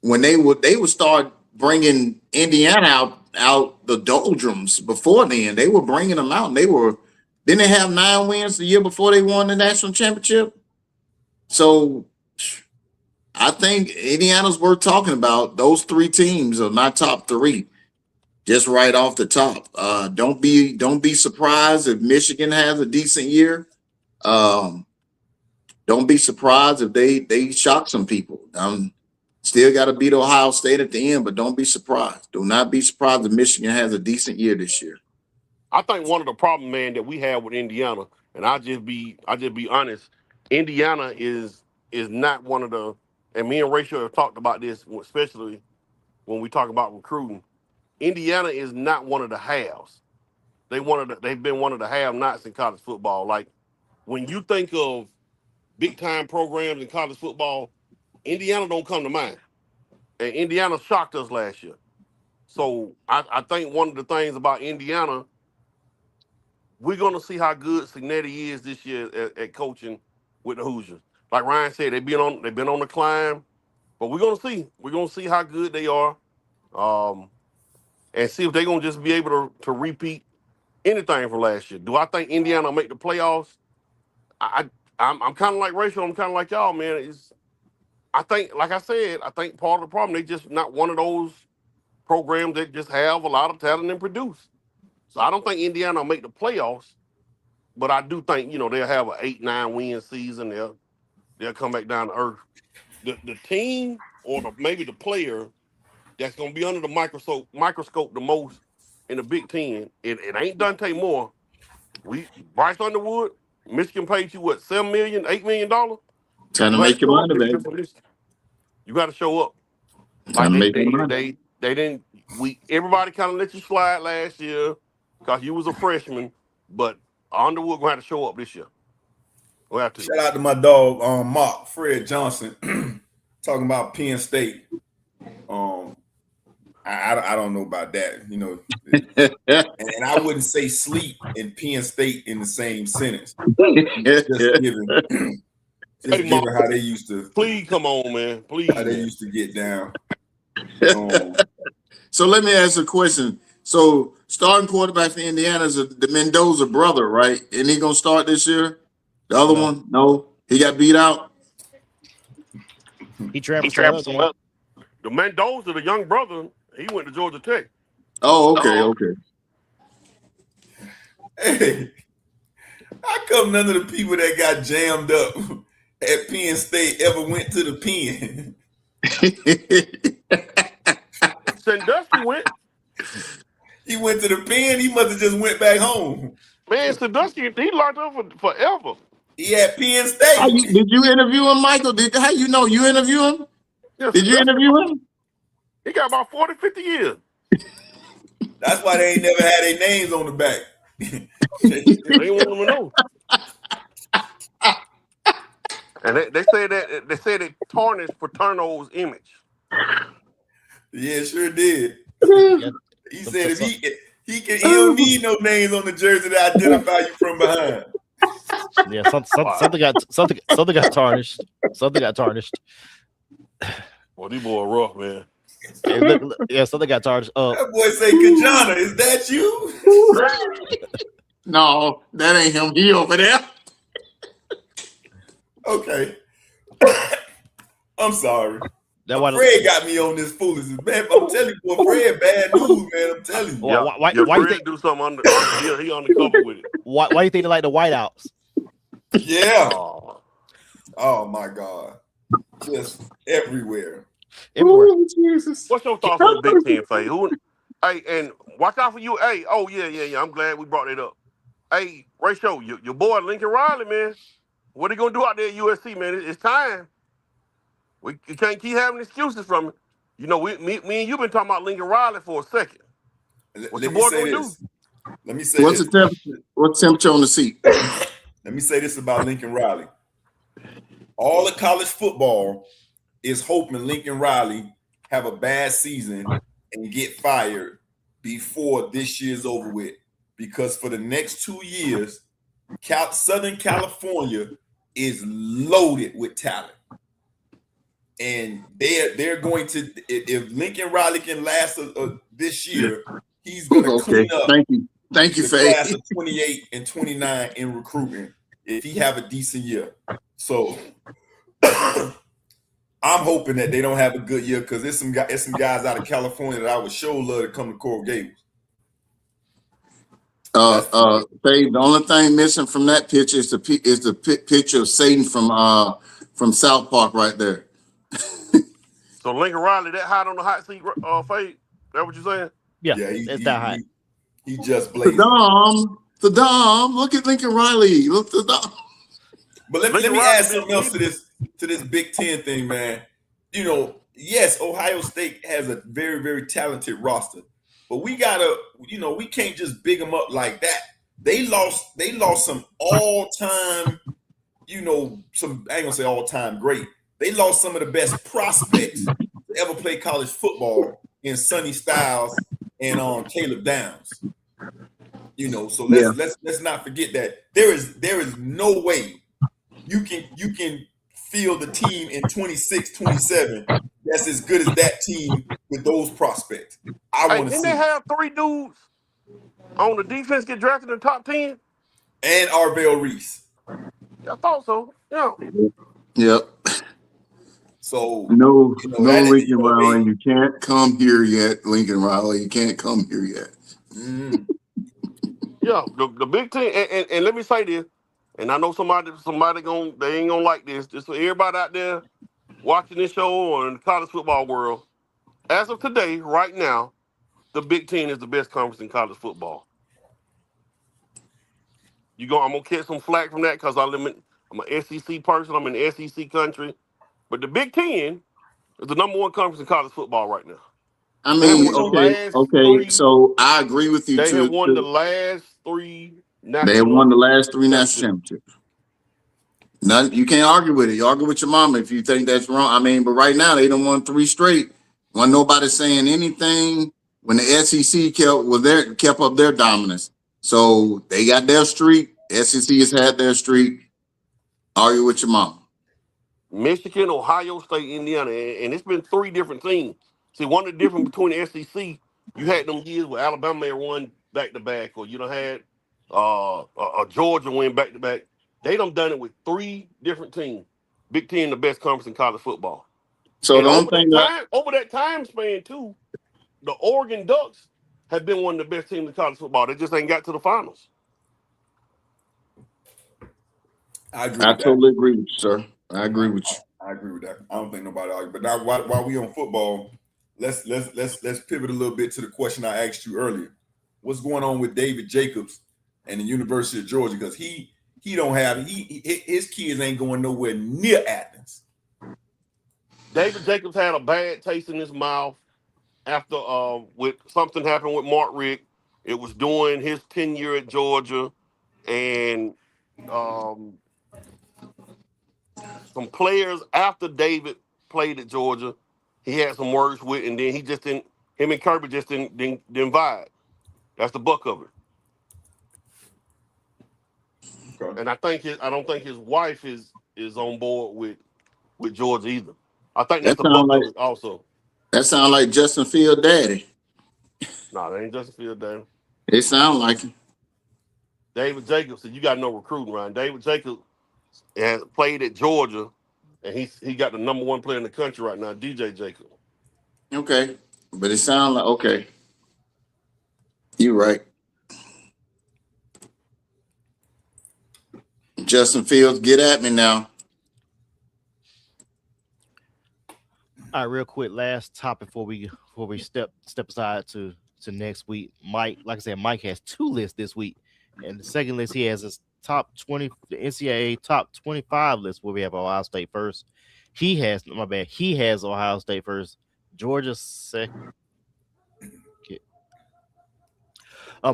when they would start bringing Indiana out the doldrums. Before then, they were bringing them out, and didn't they have 9 wins the year before they won the national championship? So I think Indiana's worth talking about. Those 3 teams are my top 3, just right off the top. Don't be surprised if Michigan has a decent year. Don't be surprised if they shock some people. Still got to beat Ohio State at the end, but don't be surprised. Do not be surprised if Michigan has a decent year this year. I think one of the problems, man, that we have with Indiana, and I just be honest, Indiana is not one of the, and me and Rachel have talked about this, especially when we talk about recruiting. Indiana is not one of the halves. They've been one of the have-nots in college football. Like when you think of big time programs in college football, Indiana don't come to mind. And Indiana shocked us last year. So I think one of the things about Indiana, we're gonna see how good Signetti is this year at coaching with the Hoosiers. Like Ryan said, they've been on the climb, but we're gonna see. We're gonna see how good they are, and see if they're gonna just be able to repeat anything from last year. Do I think Indiana will make the playoffs? I'm kind of like Rachel. I'm kind of like y'all, man. I think, like I said, I think part of the problem, they just not one of those programs that just have a lot of talent and produce. So I don't think Indiana will make the playoffs, but I do think, they'll have an 8-9 win season. They'll come back down to earth. The team or maybe the player that's gonna be under the microscope the most in the Big Ten. It ain't Dante Moore. Bryce Underwood, Michigan paid you what, $7 million, $8 million? Trying to You gotta make your show up money, this year baby. for this. You gotta show up. Trying Like to they make your they money. they they didn't everybody kind of let you slide last year because you was a freshman, but Underwood gonna have to show up this year. We'll have to. Shout out to my dog, Mark Fred Johnson, talking about Penn State. I don't know about that, you know, and I wouldn't say sleep and Penn State in the same sentence. Just given, Hey, Mark, how they used to. please come on, man. Please, How they man. used to get down. So let me ask a question. So starting quarterback for Indiana is the Mendoza brother, right? And he gonna start this year? The other one? No. He got beat out? He traveled somewhere else. The Mendoza, the young brother, he went to Georgia Tech. Oh, okay. Hey, how come none of the people that got jammed up at Penn State ever went to the pen? Sandusky went. He went to the pen. He must have just went back home. Man, Sandusky, he locked up forever. He at Penn State. Did you interview him, Michael? How you know you interview him? Yeah, Did you interview him? He got about 40, 50 years. That's why they ain't never had their names on the back. They didn't want them to know. And they said it tarnished Paterno's image. Yeah, sure did. Yeah. He said if he don't need no names on the jersey to identify you from behind. Yeah, something got tarnished. Something got tarnished. Well, these boys rough, man. Hey, look, yeah, something got tarnished. That boy say, Kajana, is that you? No, that ain't him. He over there. Okay. I'm sorry. Fred got me on this foolishness, man. I'm telling you, boy, Fred bad news, man. I'm telling you. Why you think do something under he undercover with it? Why do you think they like the whiteouts? Yeah. Oh my God. Just everywhere. Oh, Jesus. What's your thoughts on the Big Ten, Faye? Hey, and watch out for you. Hey, oh yeah. I'm glad we brought it up. Hey, Ray Show, your boy Lincoln Riley, man. What are you gonna do out there at USC, man? It's time. We can't keep having excuses from it. You know, me and you been talking about Lincoln Riley for a second. What your boy gonna do? Let me say What's this. the temperature? What's the temperature on the seat? Let me say this about Lincoln Riley. All of college football is hoping Lincoln Riley have a bad season and get fired before this year's over with. Because for the next 2 years, Southern California is loaded with talent. And they're going to, if Lincoln Riley can last this year, he's going to clean up. Thank you, the Faye. class of 28 and 29 in recruiting if he have a decent year. So I'm hoping that they don't have a good year because there's some guys out of California that I would sure love to come to Coral Gables. Faye, the only thing missing from that picture is the picture of Satan from South Park right there. So Lincoln Riley that hot on the hot seat, Faye? That what you saying? Yeah, it's that hot. He just blazed. The Dom. Look at Lincoln Riley. Look at the Dom. But let me add something else to this Big Ten thing, man. You know, yes, Ohio State has a very, very talented roster, but we gotta, we can't just big them up like that. They lost some all-time, I ain't gonna say all-time great. They lost some of the best prospects to ever play college football in Sonny Styles and Caleb Downs. So let's not forget that there is no way you can field the team in 26, 27 that's as good as that team with those prospects. I want to see. Didn't they have 3 dudes on the defense get drafted in the top 10? And Arvell Reese. I thought so. Yeah. Yep. So no, Lincoln Riley, you can't come here yet. Lincoln Riley, you can't come here yet. Mm-hmm. Yeah, the Big Ten, and let me say this, and I know somebody they ain't gonna like this. Just for everybody out there watching this show or in the college football world, As of today, right now, the Big Ten is the best conference in college football. I'm gonna catch some flack from that because I'm an SEC person. I'm in the SEC country, but the Big Ten is the number one conference in college football right now. I They have mean, won the So last okay. three. So I agree with you. They have won the last three They have won national the last 3 national championships. championships. None, you can't argue with it. You argue with your mama if you think that's wrong. I mean, but right now they don't won 3 straight. When nobody saying anything. When the SEC kept up their dominance, so they got their streak. SEC has had their streak. Argue with your mama. Michigan, Ohio State, Indiana, and it's been three different teams. See, one of the difference between the SEC, you had them years where Alabama had won back to back, or you done had Georgia win back to back. They done it with three different teams. Big Ten, the best conference in college football, So and the only thing that over that time span too, the Oregon Ducks have been one of the best teams in college football. They just ain't got to the finals. I agree I with that. totally agree with you, sir. I agree with you. I agree with that. I don't think nobody argue. But now, while we on football, let's pivot a little bit to the question I asked you earlier. What's going on with David Jacobs and the University of Georgia? Because he don't have his kids ain't going nowhere near Athens. David Jacobs had a bad taste in his mouth after with something happened with Mark Richt. It was during his tenure at Georgia, and um, some players after David played at Georgia, he had some words with, and then he just didn't. Him and Kirby just didn't vibe. That's the buck of it. Okay. And I don't think his wife is on board with Georgia either. I think that's That the sound buck like of it also. Justin Field daddy. Nah, that ain't Justin Field, damn. It sound like him. David Jacobs, you got no recruiting, Ryan. David Jacobs has played at Georgia, and he got the number one player in the country right now, DJ Jacobs. Okay. But it sound like okay. You right. Justin Fields, get at me now. all right, real quick, last topic before we step aside to next week. Mike, like I said, Mike has 2 lists this week, and the second list he has his top 20, the NCAA top 25 list where we have Ohio State first. He has he has Ohio State first, Georgia second,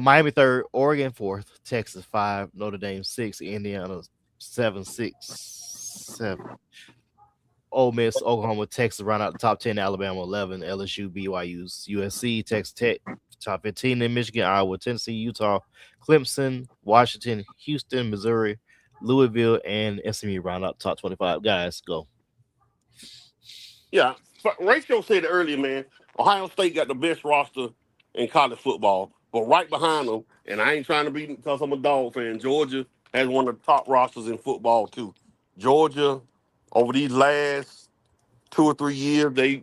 Miami third, Oregon fourth, Texas 5, Notre Dame 6, Indiana 7, 6, 7. Ole Miss, Oklahoma, Texas round out the top 10, Alabama 11, LSU, BYU, USC, Texas Tech, top 15 in Michigan, Iowa, Tennessee, Utah, Clemson, Washington, Houston, Missouri, Louisville, and SMU round out the top 25. Guys, go. Yeah, Ratio said it earlier, man. Ohio State got the best roster in college football, but right behind them, and I ain't trying to be because I'm a dog fan. Georgia has one of the top rosters in football too. Georgia, over these last 2 or 3 years,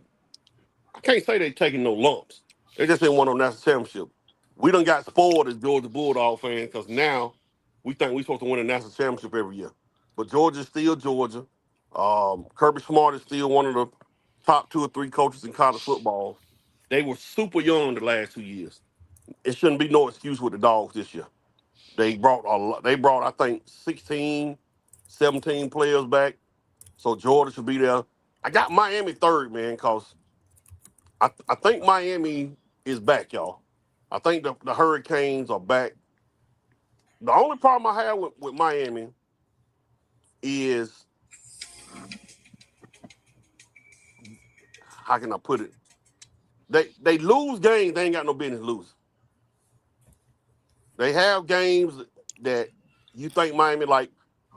I can't say they taking no lumps. They just didn't win no national championship. We done got spoiled as Georgia Bulldog fans because now we think we're supposed to win a national championship every year. But Georgia's still Georgia. Kirby Smart is still one of the top 2 or 3 coaches in college football. They were super young the last 2 years. It shouldn't be no excuse with the dogs this year. They brought a lot. They brought, I think, 16, 17 players back. So Georgia should be there. I got Miami third, man, because I think Miami is back, y'all. I think the Hurricanes are back. The only problem I have with Miami is, how can I put it? They lose games they ain't got no business losing. They have games that you think Miami, like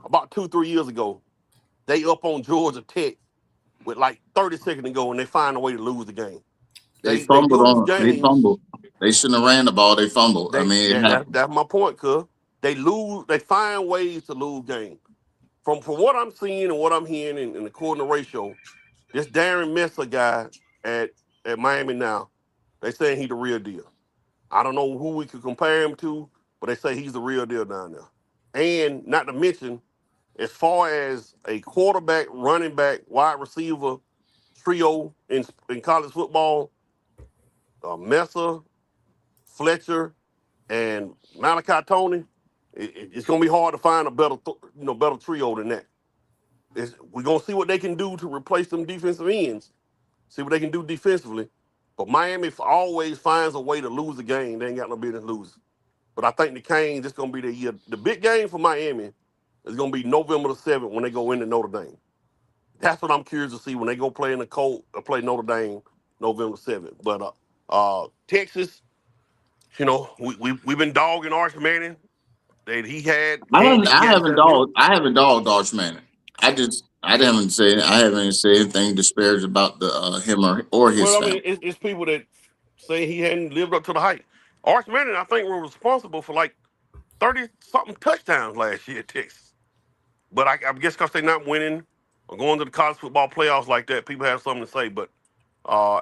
about 2, 3 years ago, they up on Georgia Tech with like 30 seconds to go and they find a way to lose the game. They They fumbled lose on it. They games. fumbled. They shouldn't have ran the ball. They fumbled. I mean, it happened. That's my point, cuz. They find ways to lose games. From what I'm seeing and what I'm hearing in according to Ratio, this Darren Messer guy at Miami now, they saying he the real deal. I don't know who we could compare him to, but they say he's the real deal down there. And not to mention, as far as a quarterback, running back, wide receiver trio in college football, Mesa, Fletcher, and Malachi Tony, it's going to be hard to find a better, better trio than that. We're going to see what they can do to replace them defensive ends, see what they can do defensively. But Miami always finds a way to lose a game. They ain't got no business losing. But I think the Canes, it's going to be the year. The big game for Miami is going to be November the 7th when they go into Notre Dame. That's what I'm curious to see when they go play in the cold, play Notre Dame November 7th. But Texas, we've been dogging Arch Manning. That he had I haven't dogged Arch Manning. I haven't said anything disparaged about the him or his Well, I family. mean, it's people that say he hadn't lived up to the hype. Arch Manning, I think, were responsible for like 30-something touchdowns last year at Texas. But I guess because they're not winning or going to the college football playoffs like that, people have something to say. But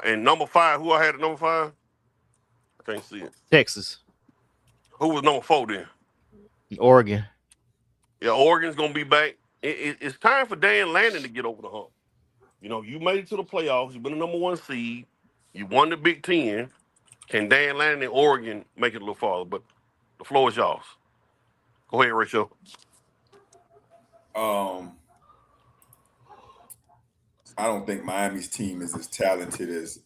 and number 5, who I had at number 5? I can't see it. Texas, Who was number 4 then? Oregon. Yeah, Oregon's gonna be back. It's time for Dan Lanning to get over the hump. You made it to the playoffs. You've been the number 1 seed. You won the Big Ten. Can Dan Lanning and Oregon make it a little farther? But the floor is yours. Go ahead, Rachel. I don't think Miami's team is as talented as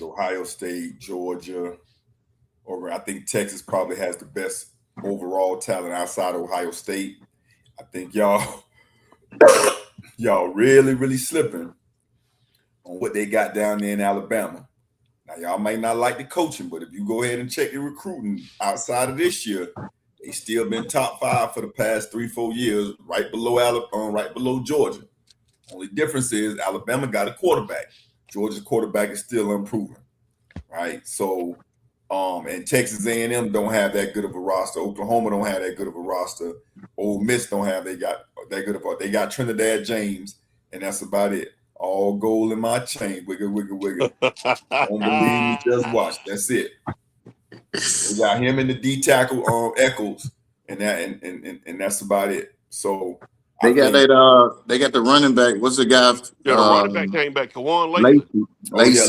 Ohio State, Georgia, or I think Texas probably has the best overall talent outside of Ohio State. I think y'all really, really slipping on what they got down there in Alabama. Now, y'all might not like the coaching, but if you go ahead and check the recruiting outside of this year, they still been top 5 for the past 3-4 years, right below Georgia. Only difference is Alabama got a quarterback. Georgia's quarterback is still unproven, right? So, and Texas A&M don't have that good of a roster. Oklahoma don't have that good of a roster. Ole Miss don't have that good of a. They got Trinidad James, and that's about it. All gold in my chain. Wiggle, wiggle, wiggle. Don't believe me, just watch. That's it. We got him in the D tackle, Eccles, and that's about it. So They got the running back. What's the guy? Yeah, the running back came back. Kawan Lacey.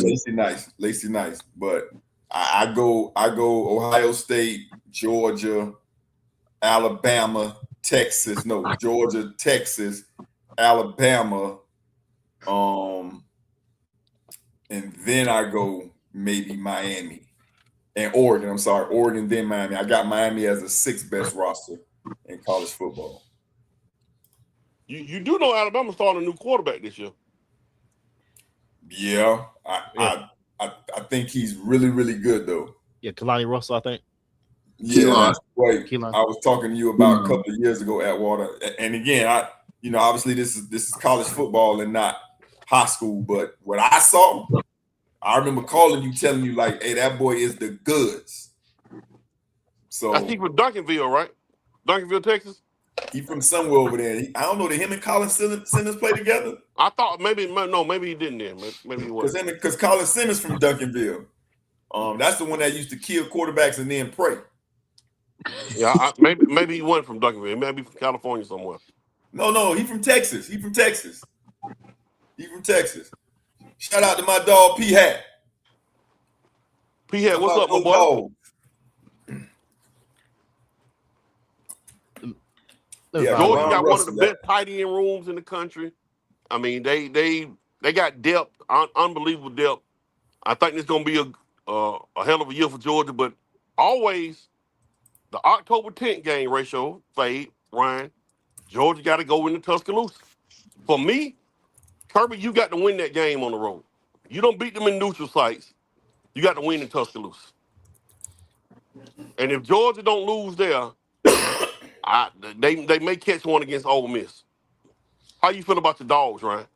Lacey nice. But I go Ohio State, Georgia, Alabama, Texas. No, Georgia, Texas, Alabama, and then I go maybe Miami and Oregon. I'm sorry, Oregon, then Miami. I got Miami as the 6th best roster in college football. You do know Alabama starting a new quarterback this year. Yeah, I think he's really, really good though. Yeah, Kalani Russell, I think. Yeah, that's right. Keelan. I was talking to you about a couple of years ago at Water, and again, obviously this is college football and not high school, but what I saw, I remember calling you, telling you like, "Hey, that boy is the goods." So I think from Duncanville, right? Duncanville, Texas. He from somewhere over there. I don't know. Did him and Colin Simmons play together? I thought maybe he didn't. Then maybe he was. Because Colin Simmons from Duncanville. That's the one that used to kill quarterbacks and then pray. Yeah, maybe he wasn't from Duncanville. Maybe from California somewhere. No, he from Texas. He from Texas. Shout out to my dog P Hat. P Hat, what's up, my boy? Georgia got one of the best tight end rooms in the country. I mean, they got depth, unbelievable depth. I think it's going to be a hell of a year for Georgia, but always the October 10th game ratio, Fade, Ryan, Georgia got to go into Tuscaloosa. For me, Kirby, you got to win that game on the road. You don't beat them in neutral sites. You got to win in Tuscaloosa. And if Georgia don't lose there, they may catch one against Ole Miss. How you feel about the Dogs, Ryan?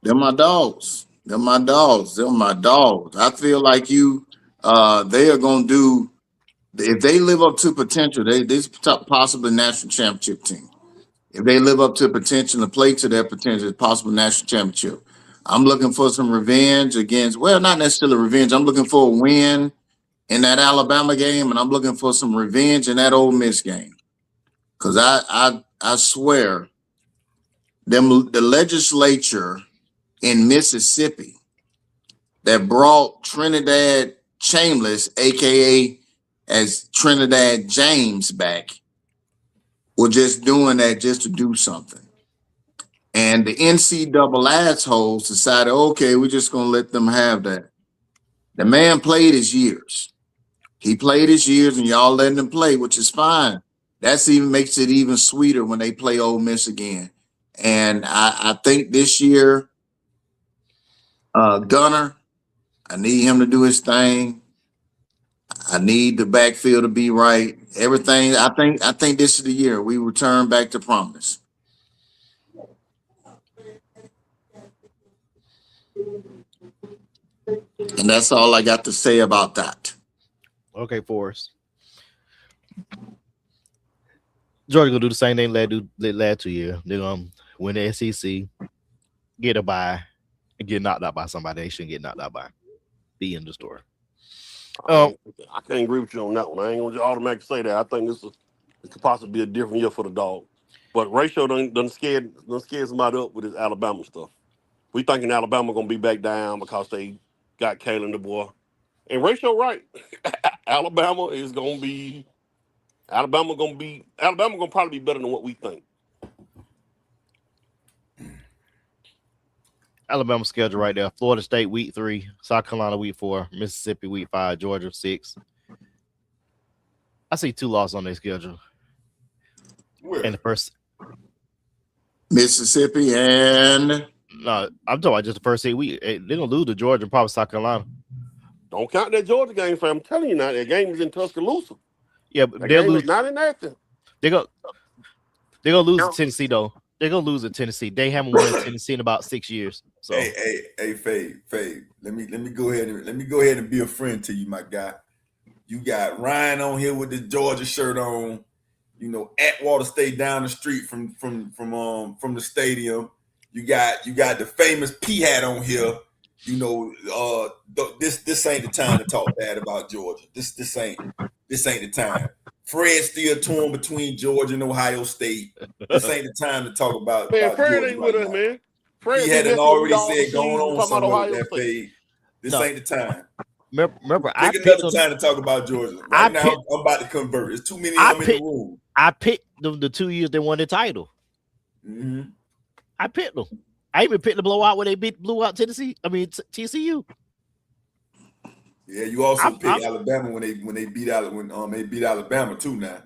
They're my dogs. I feel like they are going to do, if they live up to potential, this possibly national championship team. If they live up to potential and play to their potential, it's possible national championship. I'm looking for some revenge against, well, not necessarily revenge. I'm looking for a win in that Alabama game, and I'm looking for some revenge in that Ole Miss game. Because I swear, the legislature in Mississippi that brought Trinidad Chambliss, aka as Trinidad James, back, were just doing that just to do something. And the NCAA assholes decided, okay, we're just gonna let them have that. The man played his years. He played his years, and y'all letting him play, which is fine. That's even makes it even sweeter when they play Ole Miss again. And I think this year, Gunner, I need him to do his thing. I need the backfield to be right. Everything. I think this is the year we return back to promise. And that's all I got to say about that. Okay, Forrest. Georgia gonna do the same thing last 2 years. They're gonna win the SEC, get a bye, and get knocked out by somebody they shouldn't get knocked out by. Be in the story. I can't agree with you on that one. I ain't gonna just automatically say that. I think this could possibly be a different year for the dog. But Ratio done scared somebody up with his Alabama stuff. We thinking Alabama gonna be back down because they got Kalen the boy. And Ratio right. Alabama gonna probably be better than what we think. Alabama schedule right there. Florida State week 3, South Carolina week 4, Mississippi week 5, Georgia 6. I see 2 losses on their schedule. Where? In the first, Mississippi and no, I'm talking about just the first 8 weeks. They're gonna lose to Georgia and probably South Carolina. Don't count that Georgia game, fam. I'm telling you now, that game is in Tuscaloosa. Yeah, but That they'll game lose. is not in Athens. They're gonna lose to Tennessee though. They're gonna lose to Tennessee. They haven't won in Tennessee in about 6 years. So Hey, Fade. Let me go ahead and be a friend to you, my guy. You got Ryan on here with this Georgia shirt on. You know, Atwater State down the street from the stadium. You got the famous P hat on here. You know, this ain't the time to talk bad about Georgia. This ain't the time. Fred's still torn between Georgia and Ohio State. This ain't the time to talk about Man, Fred Georgia ain't right with us, now. man. Fred He be hadn't messing with me already all the said going season on talking about somewhere with Ohio that State. Fade. This No. ain't the time. remember, I Pick picked another them. time to talk about Georgia. I Right now, picked- I'm about to convert. There's too many I of them in the picked- room. I picked them the 2 years they won the title. Mm-hmm. I picked them. I even picked the blowout when they blew out Tennessee. I mean TCU. Yeah, you also I'm- picked Alabama when they beat Alabama too. Now,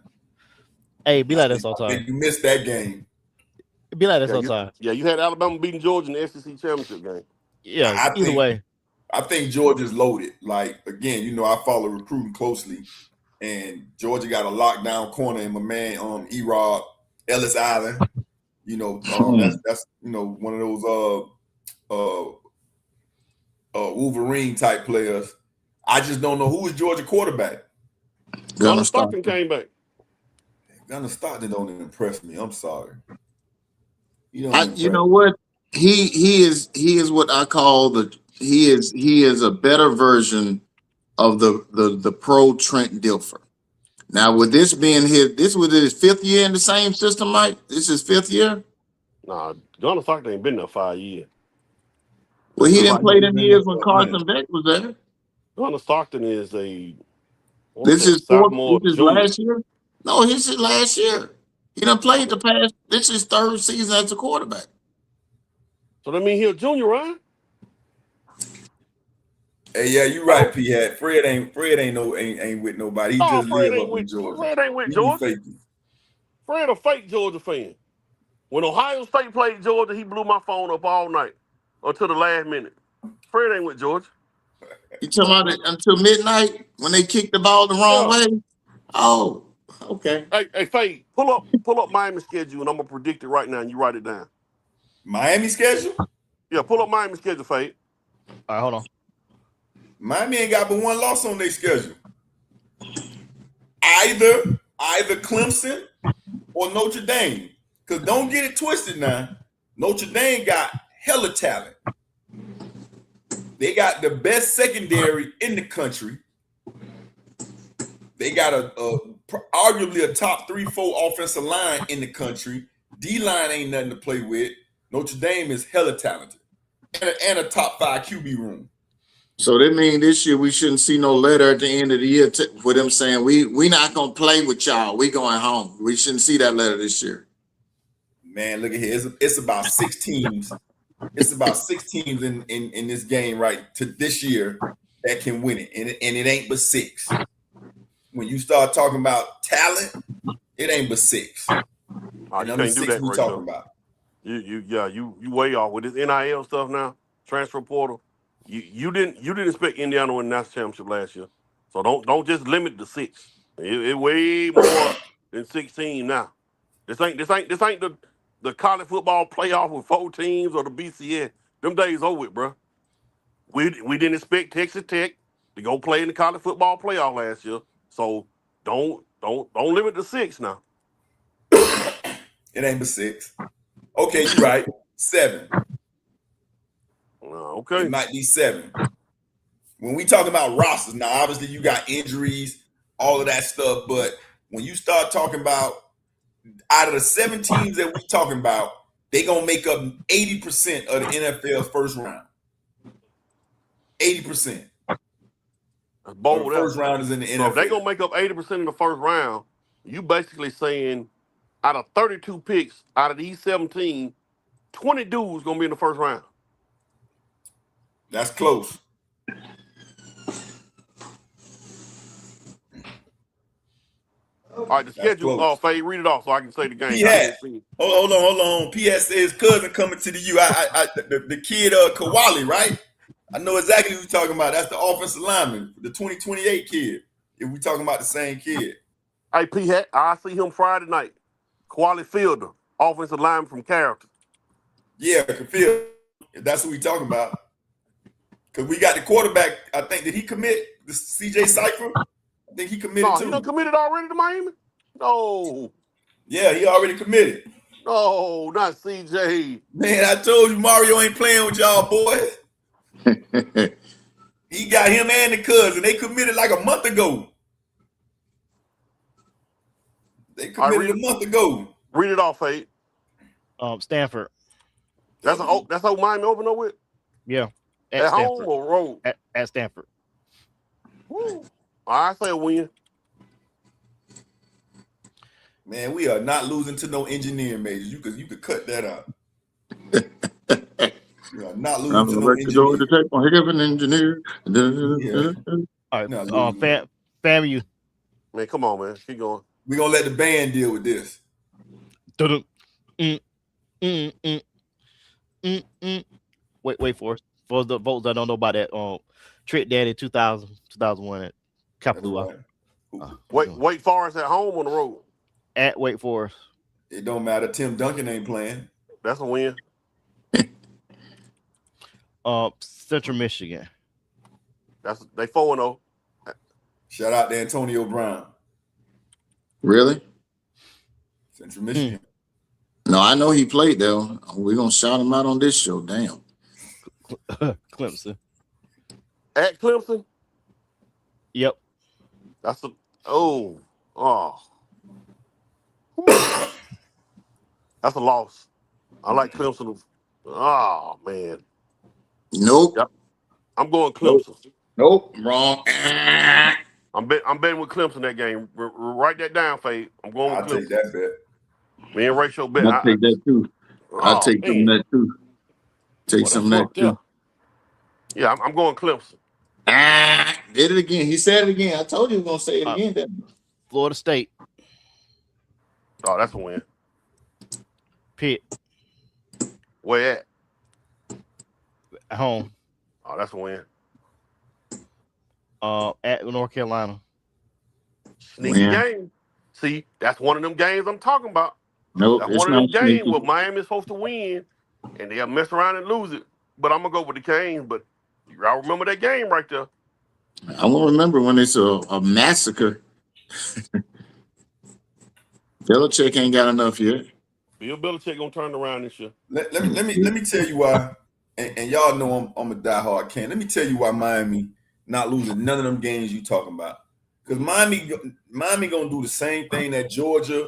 Hey, be like I this all think time. you missed that game. Be like this all you, time. yeah, you had Alabama beating Georgia in the SEC championship game. Yeah, I either think- way. I think Georgia's loaded. Like, again, you know, I follow recruiting closely, and Georgia got a lockdown corner in my man Erod Ellis Island. You know, that's you know, one of those Wolverine type players. I just don't know who is Georgia quarterback. Gunnar Stockton came back. Gunnar Stockton don't impress me. I'm sorry. You know what? He is what I call he is a better version of the pro Trent Dilfer. Now, with this being this was his 5th year in the same system, Mike. This is 5th year. Nah, Gunnar Stockton ain't been there 5 years. Well, he didn't play them been years there when for a minute. Carson Beck was there. Gunnar Stockton is This is sophomore, this is junior. last year. No, this is last year. He done played the past. This is 3rd season as a quarterback. So that means he a junior, right? Hey, yeah, you right, P. Hat. Fred ain't with nobody. He just Fred live ain't up in with Georgia. Fred ain't with He Georgia. faking. Fred a fake Georgia fan. When Ohio State played Georgia, he blew my phone up all night until the last minute. Fred ain't with Georgia. You talking about it until midnight when they kicked the ball the wrong way? Oh, okay. Hey, Fade, pull up Miami's schedule, and I'm gonna predict it right now, and you write it down. Miami schedule? Yeah, pull up Miami's schedule, Fade. All right, hold on. Miami ain't got but one loss on their schedule. Either Clemson or Notre Dame. Because don't get it twisted now. Notre Dame got hella talent. They got the best secondary in the country. They got arguably a top 3-4 offensive line in the country. D-line ain't nothing to play with. Notre Dame is hella talented. And a top 5 QB room. So that means this year we shouldn't see no letter at the end of the year for them saying we not gonna play with y'all. We going home. We shouldn't see that letter this year. Man, look at here. It's about 6 teams. It's about 6 teams in this game right to this year that can win it, and it ain't but 6. When you start talking about talent, it ain't but 6. You And can't do that, we Rachel. talking about. You way off with this NIL stuff now. Transfer portal. You didn't expect Indiana to win the national championship last year, so don't just limit it to 6. It way more than 16 now. This ain't the college football playoff with 4 teams or the BCS. Them days over with, bro. We didn't expect Texas Tech to go play in the college football playoff last year, so don't limit to 6 now. It ain't but 6. Okay, you're right. 7. Okay. It might be 7. When we talk about rosters, now obviously you got injuries, all of that stuff, but when you start talking about out of the 7 teams that we talking about, they gonna make up 80% of the NFL's first round. 80%. That's bold. The first round is in the NFL. So if they gonna make up 80% of the first round, you basically saying out of 32 picks, out of these 17, 20 dudes gonna be in the first round. That's close. All right, the schedule. Faye, read it off so I can say the game. Hold on. PS says cousin coming to the U. The kid Kawali, right? I know exactly who you're talking about. That's the offensive lineman, the 2028 kid. If we talking about the same kid. Hey, P-Hat, I see him Friday night. Quality Fielder, offensive lineman from Carrollton. Yeah, Field. That's what we talking about. Because we got the quarterback. I think, did he commit? The CJ Cypher? I think he committed too. He done committed already to Miami? No. Yeah, he already committed. No, not CJ. Man, I told you Mario ain't playing with y'all, boys. He got him and the cousin. They committed like a month ago. They committed a month ago. Read it off, Fade. Stanford. That's how Miami opened up with? Yeah. At home or road? At Stanford. Woo. I say a win. Man, we are not losing to no engineering majors. You could cut that out. We are not losing to no engineering. Yeah. All right. FAMU. Man, come on, man. Keep going. We're gonna let the band deal with this. Wait for it. For the votes that don't know about that, Trick Daddy 2001 at Kapalua. Right. Wake Forest at home on the road. At Wake Forest. It don't matter. Tim Duncan ain't playing. That's a win. Central Michigan. They 4-0. Shout out to Antonio Brown. Really? Central Michigan. No, I know he played though. We're gonna shout him out on this show. Damn. Clemson. At Clemson? Yep. That's a that's a loss. I like Clemson. Oh man. Nope. Yep. I'm going Clemson. Nope. Wrong. I'm betting with Clemson that game. Write that down, Fade. I'm going with Clemson. I'll take that bet. Me and Rachel bet. I'll take that too. I'll take some of that too. Take some of that too. Yeah, I'm going Clemson. Did it again. He said it again. I told you he was going to say it again. Florida State. Oh, that's a win. Pitt. Where at home. Oh, that's a win. At North Carolina. Sneaky game. See, that's one of them games I'm talking about. Nope, that's one of them games where Miami's supposed to win, and they'll mess around and lose it. But I'm gonna go with the Canes. But y'all remember that game right there? I won't remember when it's a massacre. Belichick ain't got enough yet. Bill Belichick gonna turn around this year. Let me tell you why, and y'all know I'm a diehard Can. Let me tell you why Miami not losing none of them games you talking about. Because Miami gonna do the same thing that Georgia,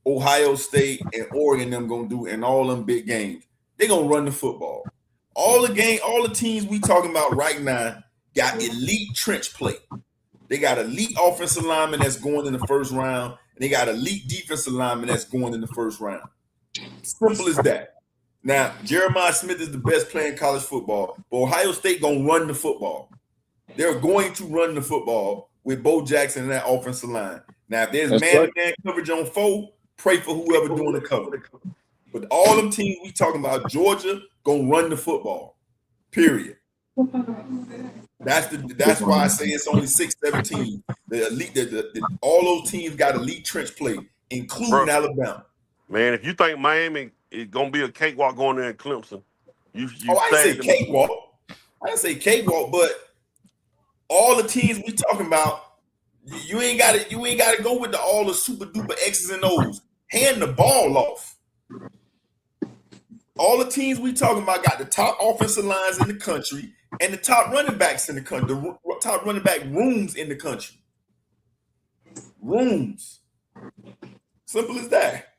Ohio State, and Oregon them gonna do in all them big games. They gonna run the football. All the teams we talking about right now, got elite trench play. They got elite offensive linemen that's going in the first round, and they got elite defensive linemen that's going in the first round. Simple as that. Now, Jeremiah Smith is the best player in college football, but Ohio State gonna run the football. They're going to run the football with Bo Jackson and that offensive line. Now, if there's man-to-man coverage on 4, pray for whoever doing the coverage. But all them teams we talking about, Georgia gonna run the football. Period. That's why I say it's only 6-7 teams. The elite, all those teams got elite trench play, including Alabama. Man, if you think Miami is gonna be a cakewalk going there in Clemson, you I didn't say cakewalk. I didn't say cakewalk, but all the teams we talking about, you ain't got to go with all the super duper X's and O's. Hand the ball off. All the teams we talking about got the top offensive lines in the country and the top running backs in the country, the top running back rooms in the country. Rooms. Simple as that.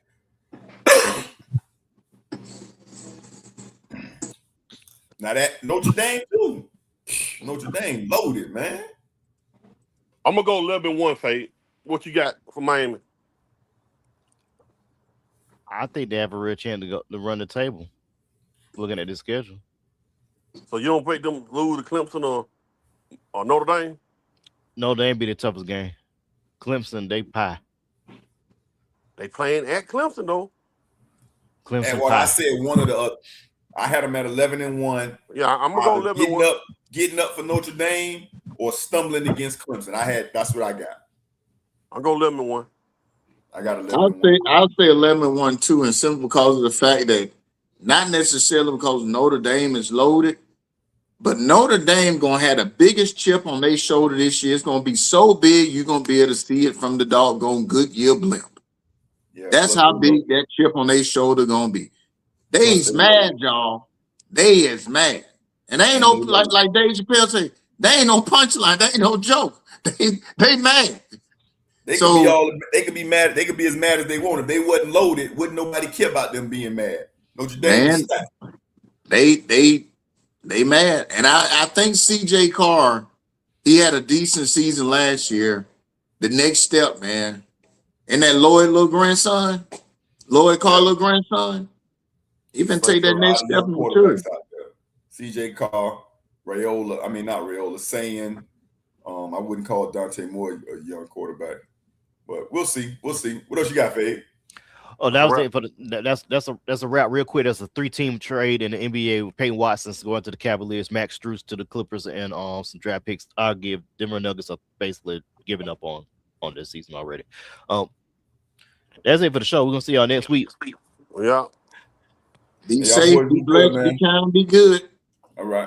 Now that Notre Dame too. Notre Dame loaded, man. I'm gonna go 11-1, Fade. What you got for Miami? I think they have a real chance to run the table. Looking at this schedule. So you don't pick them lose to Clemson or Notre Dame? No, they ain't be the toughest game. Clemson, they pie. They playing at Clemson though. Clemson And what pie. I said, one of the other. I had them at 11-1. Yeah, I'm gonna go 11-1. Getting up for Notre Dame or stumbling against Clemson. That's what I got. I'll go 11-1. I got 11-1. I'll say 11-1 too, and simply because of the fact that not necessarily because Notre Dame is loaded, but Notre Dame gonna have the biggest chip on their shoulder this year. It's gonna be so big you're gonna be able to see it from the doggone Goodyear blimp. Yeah, that's how big that chip on their shoulder gonna be. They is mad, y'all. They is mad. And they ain't no like Dave Chappelle say, they ain't no punchline, they ain't no joke. They mad. They could be mad. They could be as mad as they want. If they wasn't loaded, wouldn't nobody care about them being mad. Notre Dame. They mad. And I think CJ Carr, he had a decent season last year. The next step, man. And that Lloyd little grandson, Lloyd Carr little grandson, he been take that next step in the CJ Carr, Raiola, I mean not Raiola, saying I wouldn't call Dante Moore a young quarterback. But we'll see. We'll see. What else you got, Fade? Oh, that was it for that's a wrap real quick. That's a 3-team trade in the NBA with Peyton Watson's going to the Cavaliers, Max Strus to the Clippers, and some draft picks. I'll give Denver Nuggets are basically giving up on this season already. That's it for the show. We're gonna see y'all next week. Yeah. Be safe, be blessed, be kind, be good. All right.